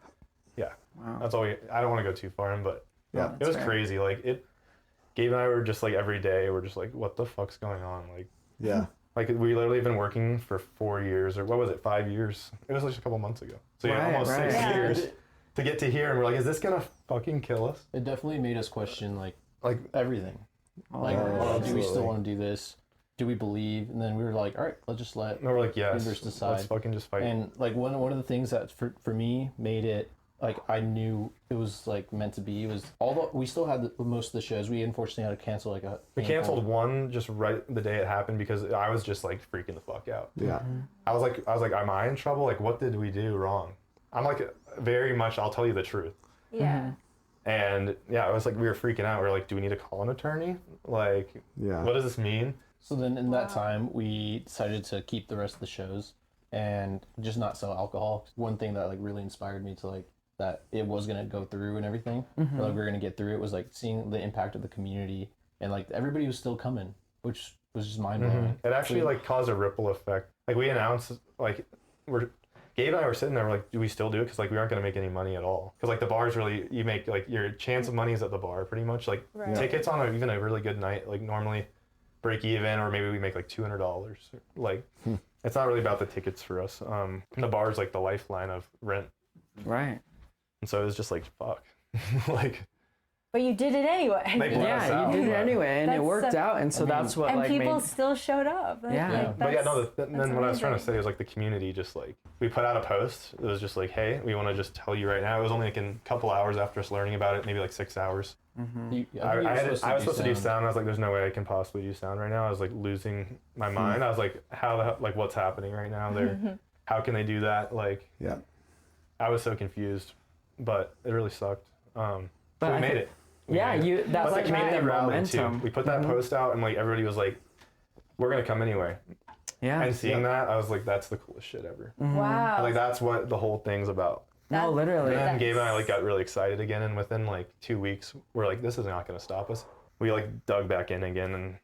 yeah, Wow. that's all. I don't want to go too far in, but Yeah. it was fair. crazy. Like Gabe and I were just like every day, we're just like, what the fuck's going on? Yeah. Like we literally have been working for 4 years, or what was it, 5 years? It was like a couple months ago. So yeah, Right, almost right. 6 Yeah. years to get to here, and we're like, is this gonna fucking kill us? It definitely made us question like Like everything. Like, Oh, oh, do we absolutely. still want to do this? Do we believe? And then we were like, all right, let's just let. and we're like, yes, Universe decide. let's fucking just fight. And like one of the things that for me made it like I knew it was like meant to be was although we still had most of the shows, we unfortunately had to cancel like a. We canceled one just right the day it happened because I was just like freaking the fuck out. Yeah. I was like, am I in trouble? Like, what did we do wrong? I'm like, very much, I'll tell you the truth. Yeah. And yeah, it was like, we were freaking out. We were like, do we need to call an attorney? Like, Yeah. what does this mean? So then in that time, we decided to keep the rest of the shows and just not sell alcohol. One thing that like really inspired me to like that it was gonna go through and everything, or like we were gonna get through it was like seeing the impact of the community and like everybody was still coming, which was just mind blowing. It actually like caused a ripple effect. Like we announced, like Gabe and I were sitting there, we're like, do we still do it? Because like we aren't gonna make any money at all. Because like the bars really, you make like your chance of money is at the bar pretty much. Like Right. tickets on even a really good night, like normally break even, or maybe we make like $200. Like it's not really about the tickets for us. The bar is like the lifeline of rent, Right. and so it was just like fuck, like But you did it anyway. They bled us Yeah, out, you did it but- anyway, and it That's worked so- out, and so that's what and like people made. still showed up. Like, Yeah. like, But yeah, no. that's- Then what I was trying to amazing. say is like the community just like we put out a post. It was just like, hey, we want to just tell you right now. It was only like in a couple hours after us learning about it, maybe like 6 hours. I was supposed to do sound. I was like, there's no way I can possibly do sound right now. I was like losing my mind. I was like, how the hell, like what's happening right now? There, how can they do that? Like, Yeah. I was so confused. but it really sucked. But we I made think- it. We Yeah, made it. that's But like the community kind of rallied momentum. too. We put that post out, and like everybody was like, "We're gonna come anyway." Yeah. And seeing that, I was like, "That's the coolest shit ever." Wow. Like that's what the whole thing's about. No, literally. And then That's- Gabe and I like got really excited again, and within like 2 weeks, we're like, "This is not gonna stop us." We like dug back in again,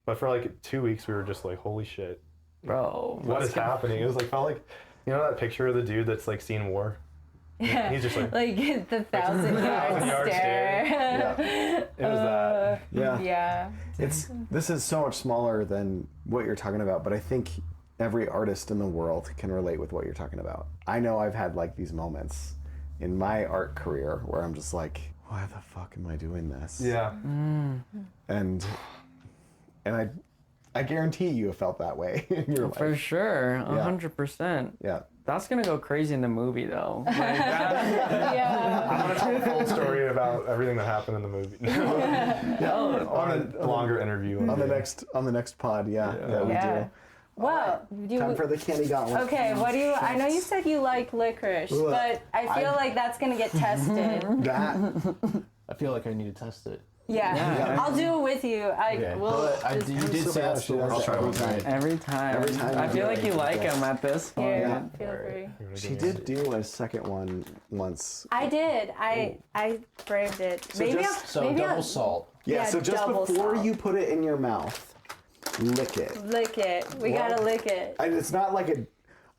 but for like 2 weeks, we were just like, "Holy shit, Bro. what is happening?" It was like felt like, you know, that picture of the dude that's like seen war. Yeah. He's just like, Like the 1,000-yard stare. It was that. Yeah. Yeah. This is so much smaller than what you're talking about, but I think every artist in the world can relate with what you're talking about. I know I've had like these moments in my art career where I'm just like, why the fuck am I doing this? Yeah. And I guarantee you have felt that way in your For life. sure. 100%. Yeah. That's going to go crazy in the movie, though. Like, Yeah. I'm gonna tell the full story about everything that happened in the movie. on a longer interview. On the next pod, that we Yeah. do. Well, do Time you, for the candy gauntlet. okay, what do you, I know you said you like licorice, Ugh. but I feel like that's going to get tested. That I feel like I need to test it. Yeah. I'll do it with you. We'll But just, you did say that's the I'll worst try every one. time. every time. Every time I you feel do like it, you it's like the him at this point. here, feel free. she did do a second one once. I did. I braved it. So Maybe just- So maybe double I'll salt. Yeah, Yeah, so just double before salt. you put it in your mouth, lick it. lick it. We gotta lick it. And it's not like a.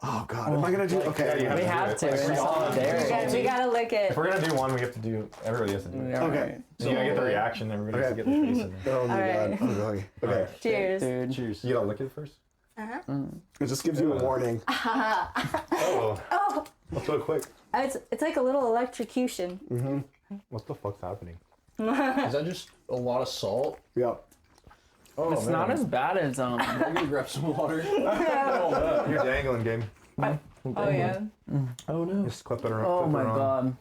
Oh God, am I gonna do? Okay, yeah, We have to. In solidarity. We gotta lick it. If we're gonna do one, we have to do. Everybody has to do it. Yeah, Okay. right. So you gotta get the reaction. Everybody has to get the face in there. Oh my Alright. God. Okay. Okay. Cheers. Dude. Cheers. You gotta lick it first. It just gives you a warning. Oh. That's so quick. It's like a little electrocution. What the fuck's happening? Is that just a lot of salt? Yep. Oh, It's not as bad as I'm gonna grab some water. You're dangling, Gabe. Oh yeah. Oh no. Just clip it around. Oh clip it my around. god.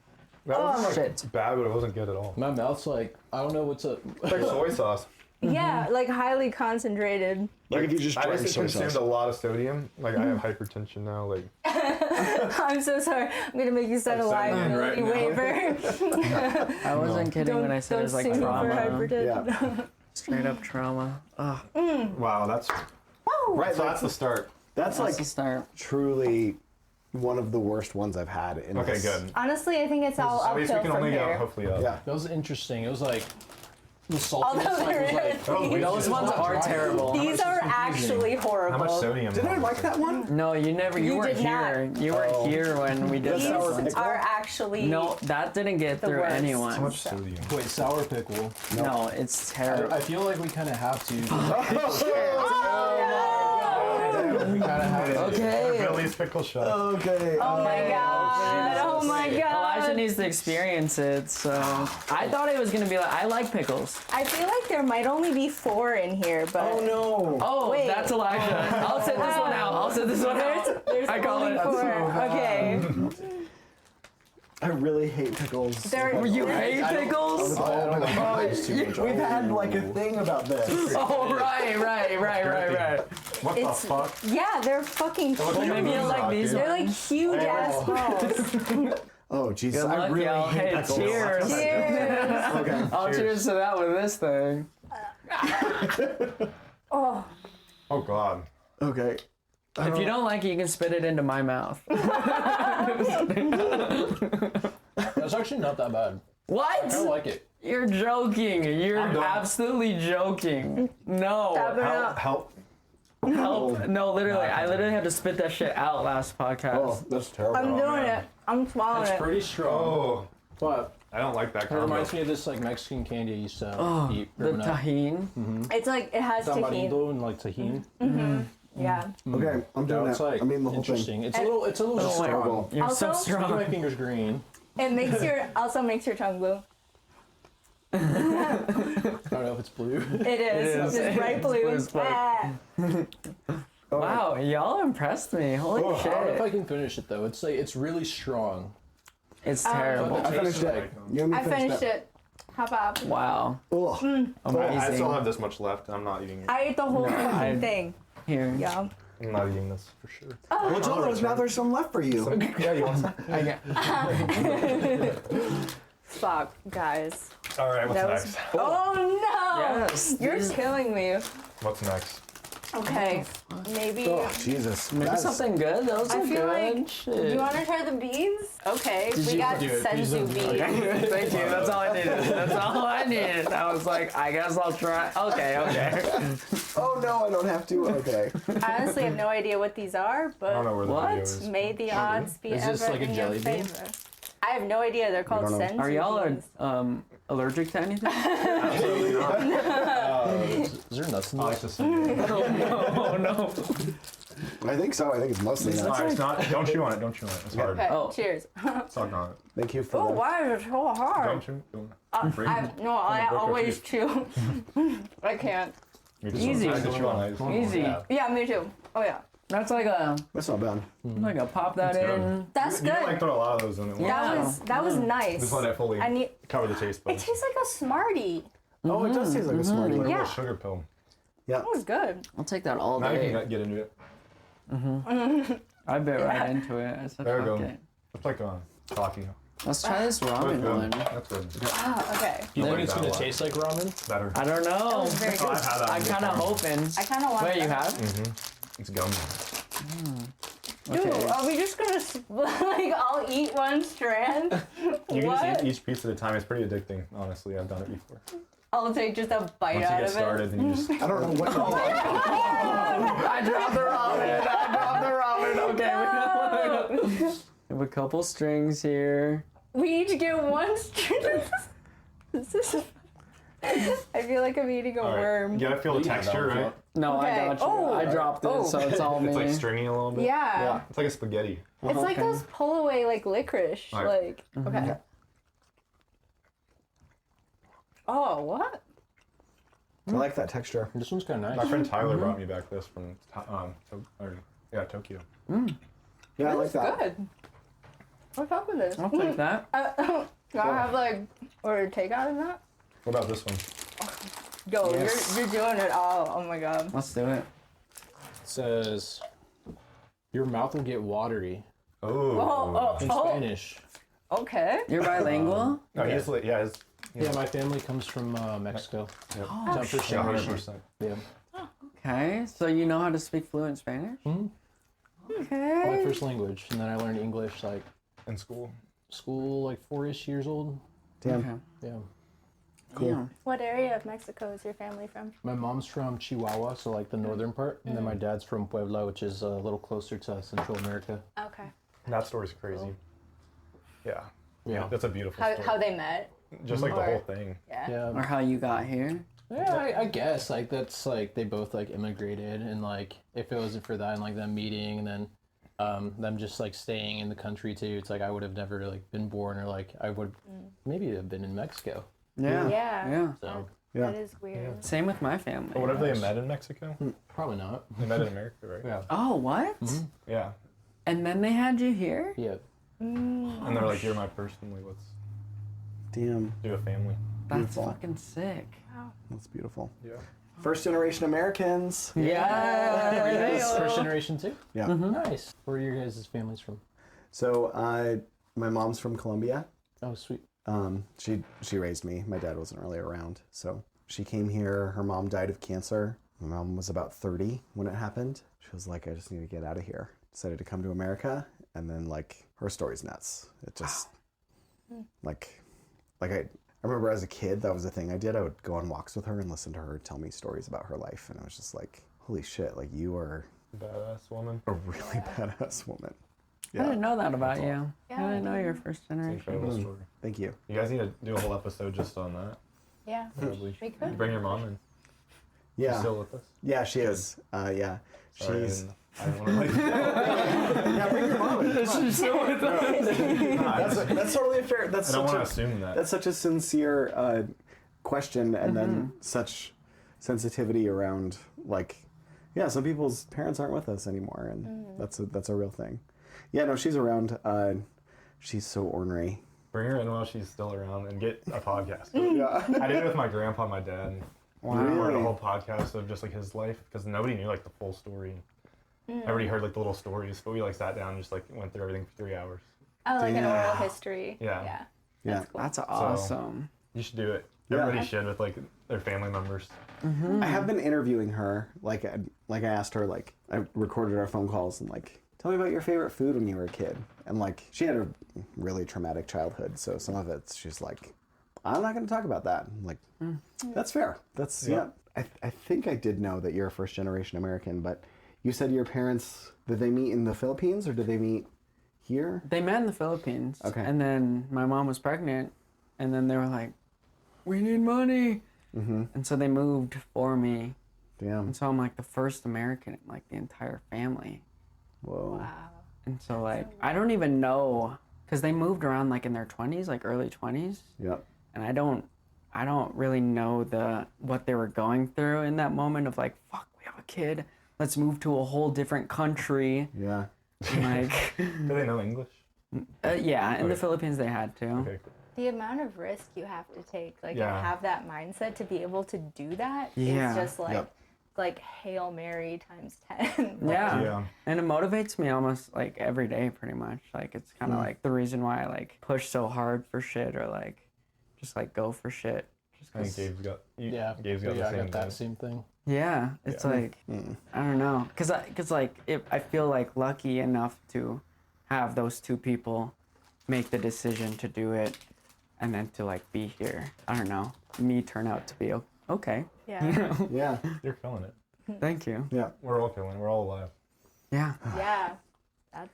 That wasn't shit. like bad, but it wasn't good at all. My mouth's like, I don't know what's up. It's like soy sauce. Yeah, like highly concentrated. Like if you just I drank just soy consumed sauce. a lot of sodium. Like I have hypertension now. Like I'm so sorry. I'm gonna make you sign a I'm signing in liability right waiver. I wasn't kidding when I said it was like sue me for trauma. hypertension. Yeah. Straight up trauma. Ugh. wow, that's Right. so that's the start. That's That's like the start. truly one of the worst ones I've had in Okay, this. good. Honestly, I think it's all At least we uphill can from only go here. hopefully up. Yeah. That was interesting. It was like the saltiness Although like, was like Those ones are terrible. These are actually How horrible. much sodium? Did I like that one? No, you never. You You weren't did not. here. You weren't here when we did That's These this sour one. pickle? are actually No, that didn't get the through worst. anyone. How much sodium? wait, sour pickle. No, it's terrible. I feel like we kind of have to. Oh, we kind of have to. Okay. Billy's pickle shot. Okay. oh my god! Oh my Elijah god! needs to experience it, so I thought it was gonna be like I like pickles. I feel like there might only be 4 in here, but Oh no. Oh, Wait. that's Elijah. I'll sit this one out. I'll sit this one out. there's I call only it. 4. Okay. I really hate pickles. There, You hate I don't- pickles? Oh my god, it's too much. We've had like a thing about this. Oh, right. What the It's- fuck? yeah, they're fucking huge. like a Maybe you like these They're like huge ass balls. Oh Jesus, Good I luck, really y'all. hate Hey, pickles. cheers. Cheers. Okay. I'll cheers to that with this thing. Oh, Oh god. Okay. If you don't like it, you can spit it into my mouth. That's actually not that bad. I What? like it. You're joking. You're I'm done. absolutely joking. No. Tap it out. Help. Help. No, literally. I literally had to spit that shit out last podcast. Oh, that's terrible. I'm doing man. it. I'm swallowing It's it. pretty strong. Oh, But I don't like that it combo. reminds me of this like Mexican candy I used to eat. The growing up. tahine. It's like it has tahini. Tamarindo and like tahini. Yeah. Okay, I'm No, doing it's it. like I mean the whole interesting. thing. It's a little Oh my strong. God. You're so Also- Keep my strong. fingers green. It makes your makes your tongue blue. I don't know if it's blue. It is. It's bright blue. It's blue as fuck. Ah. Wow, y'all impressed me. Holy I don't know if I shit. can finish it though. It's like it's really strong. It's terrible. I finished it. You and me I finished it. Hop up. Wow. Ugh. I still Amazing. have this much left. I'm not eating it. I ate the whole I- fucking thing. Here. Yeah. I'm not eating this for sure. Well, Jolos, now there's some left for you. Yeah, you want some? I get. Fuck, guys. All right, what's That was- next? Oh no! Yes. You're killing me. What's next? Okay, maybe. Oh, Jesus. Maybe That's- something good. Those I are feel good. like. Shit. Do you want to try the beans? Okay, we you got do it? Please senzu don't do it. beans. Thank you. That's all I needed. That's all I needed. I was like, I guess I'll try. Okay. Oh, no, I don't have to. Okay. I honestly have no idea what these are, I don't know but where the What? video is. may the odds be Is ever this like a in your jelly bean? favor. I have no idea. They're called don't know. senzu Are y'all beans. allergic to anything? Absolutely not. Is there nuts in I like this? to see it. Oh no. I think so. I think it's mostly All nuts. right, it's not. Don't chew on it. Don't chew on it. It's hard. Okay, Oh. cheers. Suck on it. Thank you for Oh, the... why is it so hard? Don't chew. Don't. I break your always chew. I can't. You just Easy. I have to chew on it. Easy. Yeah. Yeah, me too. Oh yeah, That's like a That's not bad. pop that That's good. in. that's You can like good. throw a lot of those in it. Yeah. That was nice. Just let it fully I need. cover the taste It buds. tastes like a Smartie. Oh, it does taste like a Smartie. Like a Yeah. little sugar pill. Yeah. That was good. I'll take that all Now you day. can get into it. I bit right into it. I said, There we fuck go. it. It's like coffee. Let's try this That's ramen good. one. That's good. Oh, okay. You I think like it's that gonna a lot. taste like ramen? Better. I don't That know. was very Oh, good. I've had that. I'm kind of hoping. I kind of want. Wait, you that. have? It's gummy. Dude, Okay. are we just gonna like I'll eat one strand? You can What? just eat each piece at a time. It's pretty addicting, honestly. I've done it before. I'll take just a bite Once you out get of started, then you just. I don't know what the I dropped the ramen. I dropped the ramen. Okay. We have a couple strings here. it. We each get one string. This is. I feel like I'm eating a All right. worm. You gotta feel the texture, right? No, Okay. I got you. Oh. I dropped it, Oh. so it's all me. It's like stringy a little bit. Yeah. It's like a spaghetti. It's like Okay. those pull away like licorice. All right. Like okay. Oh what? I like that texture. This one's kind of My nice. friend Tyler brought me back this from Tokyo. Yeah, I like that. Good. What's up with this? I'll take that. Do I have like order takeout in that? What about this one? Yo, Yes. you're doing it all. Oh my god. Let's do it. It says, your mouth will get watery. Oh. In Spanish. Okay. You're bilingual? No, he's like, yeah, it's, Yeah, my family comes from Mexico. Yep. It's our first yeah, generation. 100%. Yeah. Okay, so you know how to speak fluent Spanish? My Okay. first language. And then I learned English like In school. school, like 4-ish years old. Damn. Okay. Yeah. Cool. Yeah. What area of Mexico is your family from? My mom's from Chihuahua, so like the northern part. And then my dad's from Puebla, which is a little closer to Central America. Okay. That story's crazy. Yeah. Yeah. That's a beautiful How story. how they met? Just like the Or- whole thing. Yeah. Yeah. Or how you got here? Yeah, I guess like that's like they both like immigrated, and like if it wasn't for that and like them meeting and then them just like staying in the country too, it's like I would have never like been born, or like I would maybe have been in Mexico. Yeah. Yeah. Yeah. So Yeah. That is weird. Same with my family. But what if they met in Mexico? probably not. They met in America, right? Yeah. Oh, what? Yeah. And then they had you here? Yeah. And they're like, you're my person. Like, let's Damn. do a family. That's Beautiful. fucking sick. That's beautiful. Yeah. First generation Americans. Yeah. First generation too. Yeah. Nice. Where are your guys' families from? So my mom's from Colombia. Oh, sweet. She raised me. My dad wasn't really around. So she came here. Her mom died of cancer. My mom was about 30 when it happened. She was like, I just need to get out of here. Decided to come to America. And then like her story's nuts. It just like I remember as a kid, that was the thing I did. I would go on walks with her and listen to her tell me stories about her life. And I was just like, holy shit, like you are Badass woman. a really badass woman. I didn't know that about you. I Yeah. didn't know you're first It's an generation. incredible story. Thank you. You guys need to do a whole episode just on that. Yeah. Probably. We could. Bring your mom in. She's Yeah. still with us. Yeah, she is. Yeah. Sorry, She's I didn't want to like. yeah, bring your mom in. Come on. I That's totally fair. That's don't such want to assume that. that's such a sincere question, and then such sensitivity around like, yeah, some people's parents aren't with us anymore, and that's a real thing. Yeah, no, she's around. She's so ornery. Bring her in while she's still around and get a podcast. Yeah. I did it with my grandpa and my dad. And we recorded a Really? whole podcast of just like his life because nobody knew like the full story. everybody heard like the little stories, but we like sat down and just like went through everything for 3 hours. Oh, like an Yeah. oral history. Yeah. Yeah. Yeah. That's cool. That's awesome. You should do it. Yeah. Everybody should with like their family members. I have been interviewing her. Like I asked her, like, I recorded our phone calls and like, tell me about your favorite food when you were a kid. And like, she had a really traumatic childhood, so some of it's she's like, I'm not going to talk about that. I'm like, that's fair. That's yeah. I think I did know that you're a first generation American, but you said your parents, did they meet in the Philippines or did they meet here? They met in the Philippines. Okay. And then my mom was pregnant, and then they were like, we need money. And so they moved for me. Damn. And so I'm like the first American in like the entire family. Whoa. Wow. And so like, I don't even know, because they moved around like in their 20s, like early 20s. Yep. And I don't really know what they were going through in that moment of like, fuck, we have a kid. Let's move to a whole different country. Yeah. And like, Do they know English? yeah, in the Okay. Philippines they had to. Okay, cool. The amount of risk you have to take, like, Yeah. and have that mindset to be able to do that Yeah. is just like, Yep. like Hail Mary times 10. Like, Yeah. Yeah. And it motivates me almost like every day pretty much. Like it's kind of like the reason why I like push so hard for shit or like just like go for shit. Just I think 'cause- Gabe's got. Yeah, Gabe's got yeah, the I same got that thing. same thing. yeah, it's like I don't know, cause like I feel like lucky enough to have those two people make the decision to do it, and then to like be here. I don't know, me turn out to be okay. Yeah. Yeah. You're killing it. Thank you. Yeah. We're all killing it. We're all alive. Yeah. Yeah. That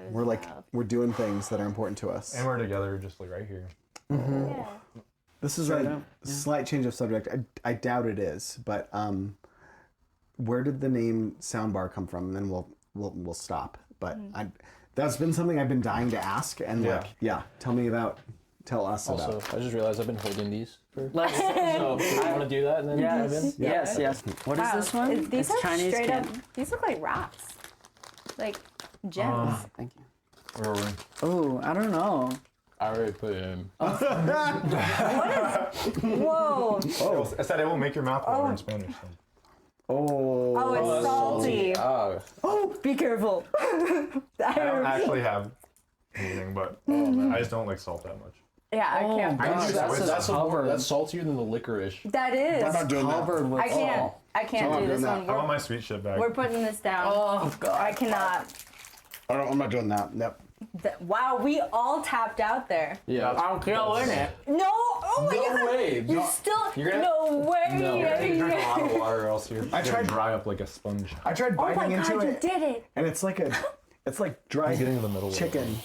is We're like, wild. we're doing things that are important to us. And we're together, just like right here. Yeah. This is Straight a up, yeah. slight change of subject. I doubt it is, but where did the name Soundbar come from? And then we'll stop. But that's been something I've been dying to ask. And Yeah. like, yeah, tell us Also, about. I just realized I've been holding these for. Let's. So, do you want to do that and then dive in? Yes. Yes. What is Wow. this one? These it's are Chinese straight up. candy. These look like rocks. Like gems. Thank you. Where were we? Oh, I don't know. I already put in. Whoa. Oh, I said it will make your mouth water in Spanish. So. Oh. Oh, it's salty. Oh, Oh, be careful. I don't actually have anything, but I just don't like salt that much. Yeah, I can't. gosh, that's covered. that's saltier than the licorice. That is. I'm not doing that. Covered with I can't. salt. I can't I'm do not this doing one. that. I want my sweet shit back. We're putting this down. Oh god. I cannot. I'm not doing that. Yep. Wow, we all tapped out there. Yeah. I'll kill in it. No. Oh my No god. way. You're No. still. You're gonna- No way. No. You drink a lot of water, or else you're I tried- dry up like a sponge. I tried Oh biting my into god, you it, did it. and it's like dry Getting in the middle. chicken.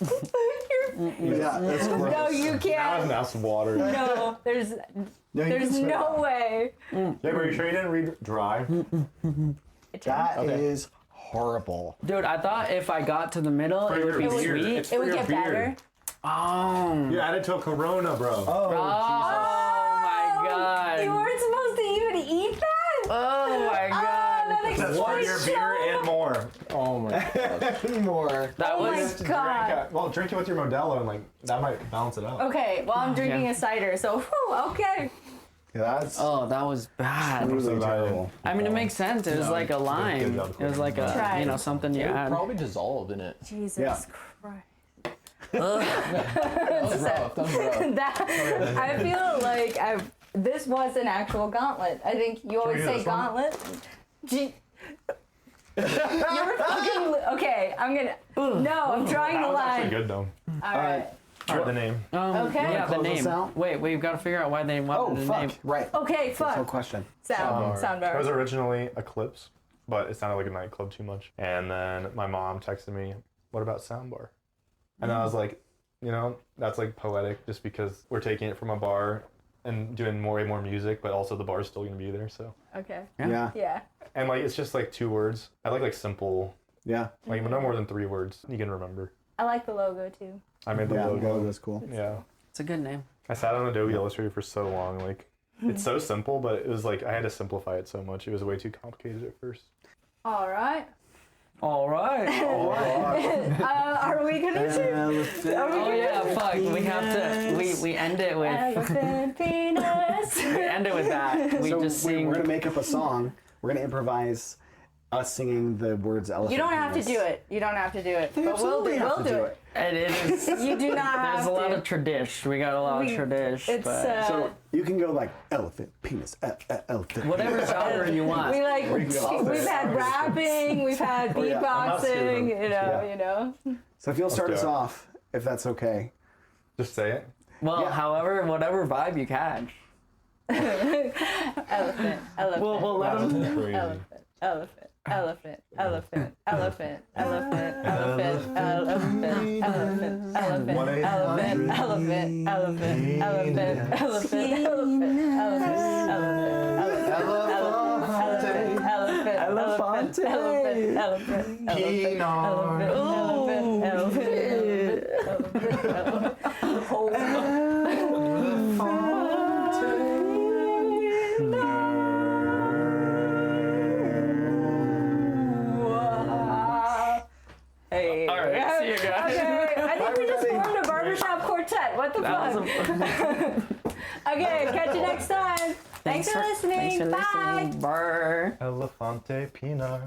You're- Yeah, it's gross. no, you That was can't. an ounce of water. No, there's Yeah, you can there's spit it no out. way. Yeah, but are you sure you didn't read dry? That is horrible. Dude, I thought if I got to the middle, it would be your beard. sweet. It's It for would your get beard. better. Oh. You added to a Corona, bro. Oh my god. You weren't supposed to even eat that. Oh my Oh, god. that That's for explains your so beer and more. Oh my god. More. That Oh my was god. Well, drink it with your Modelo and like that might balance it out. Okay, well I'm drinking yeah. a cider, so whew, okay. Yeah, that's Oh, that was bad. so really bad. terrible. I mean, it makes sense. It was No, like a lime. job, It was like Try. a, something you It would add. probably dissolve in it. Jesus Yeah. Christ. That was rough. That was rough. That I feel like this was an actual gauntlet. I think you always do say this one? gauntlet. You're fucking okay. I'm gonna. No, I'm drawing That the was actually line. good though. All right. For the name. Okay. Yeah, the Close this name. out? Wait, we've got to figure out why they wanted Oh the fuck! name. Right. Okay. No Fuck. question. Soundbar. It was originally Eclipse, but it sounded like a nightclub too much. And then my mom texted me, "What about Soundbar?" And I was like, that's like poetic, just because we're taking it from a bar and doing way more music, but also the bar's still gonna be there. So Okay. Yeah. Yeah. and like it's just like 2 words. I like simple, Yeah. like no more than 3 words you can remember. I like the logo too. I made the Yeah. logo. Logo's cool. Yeah. It's a good name. I sat on Adobe Illustrator for so long. Like, it's so simple, but it was like I had to simplify it so much. It was way too complicated at first. All right. All right. Are we gonna do? Oh yeah, fuck. We have to. We end it with. Elephant penis. We end it with that. We So just we're sing. gonna make up a song. We're gonna improvise us singing the words elephant. You don't have to penis. do it. You don't have to do it. You But we'll absolutely have we'll to do it. And it is. You do not have There's to. a lot of tradition. We got a lot of tradition. It's but So you can go like elephant penis, elephant. whatever genre you want. we like We can go all we've there. had rapping, we've had Oh, yeah. I'm not scared beatboxing, of- you know, yeah. you know. So if you'll start do us it. off, if that's okay. Just say it. Well, Yeah. however, whatever vibe you catch. Elephant, elephant. We'll let That's them. crazy. Elephant, elephant, elephant, elephant, elephant, elephant, elephant, elephant, elephant, elephant, 1-800 elephant, elephant, elephant, elephant, Hey. All right, see you guys. Okay, I think we just everybody. formed a barbershop quartet. What the That fuck? was a, Okay, catch you next time. Thanks for listening. Thanks for Bye. listening. Bye. Elefante Pinar.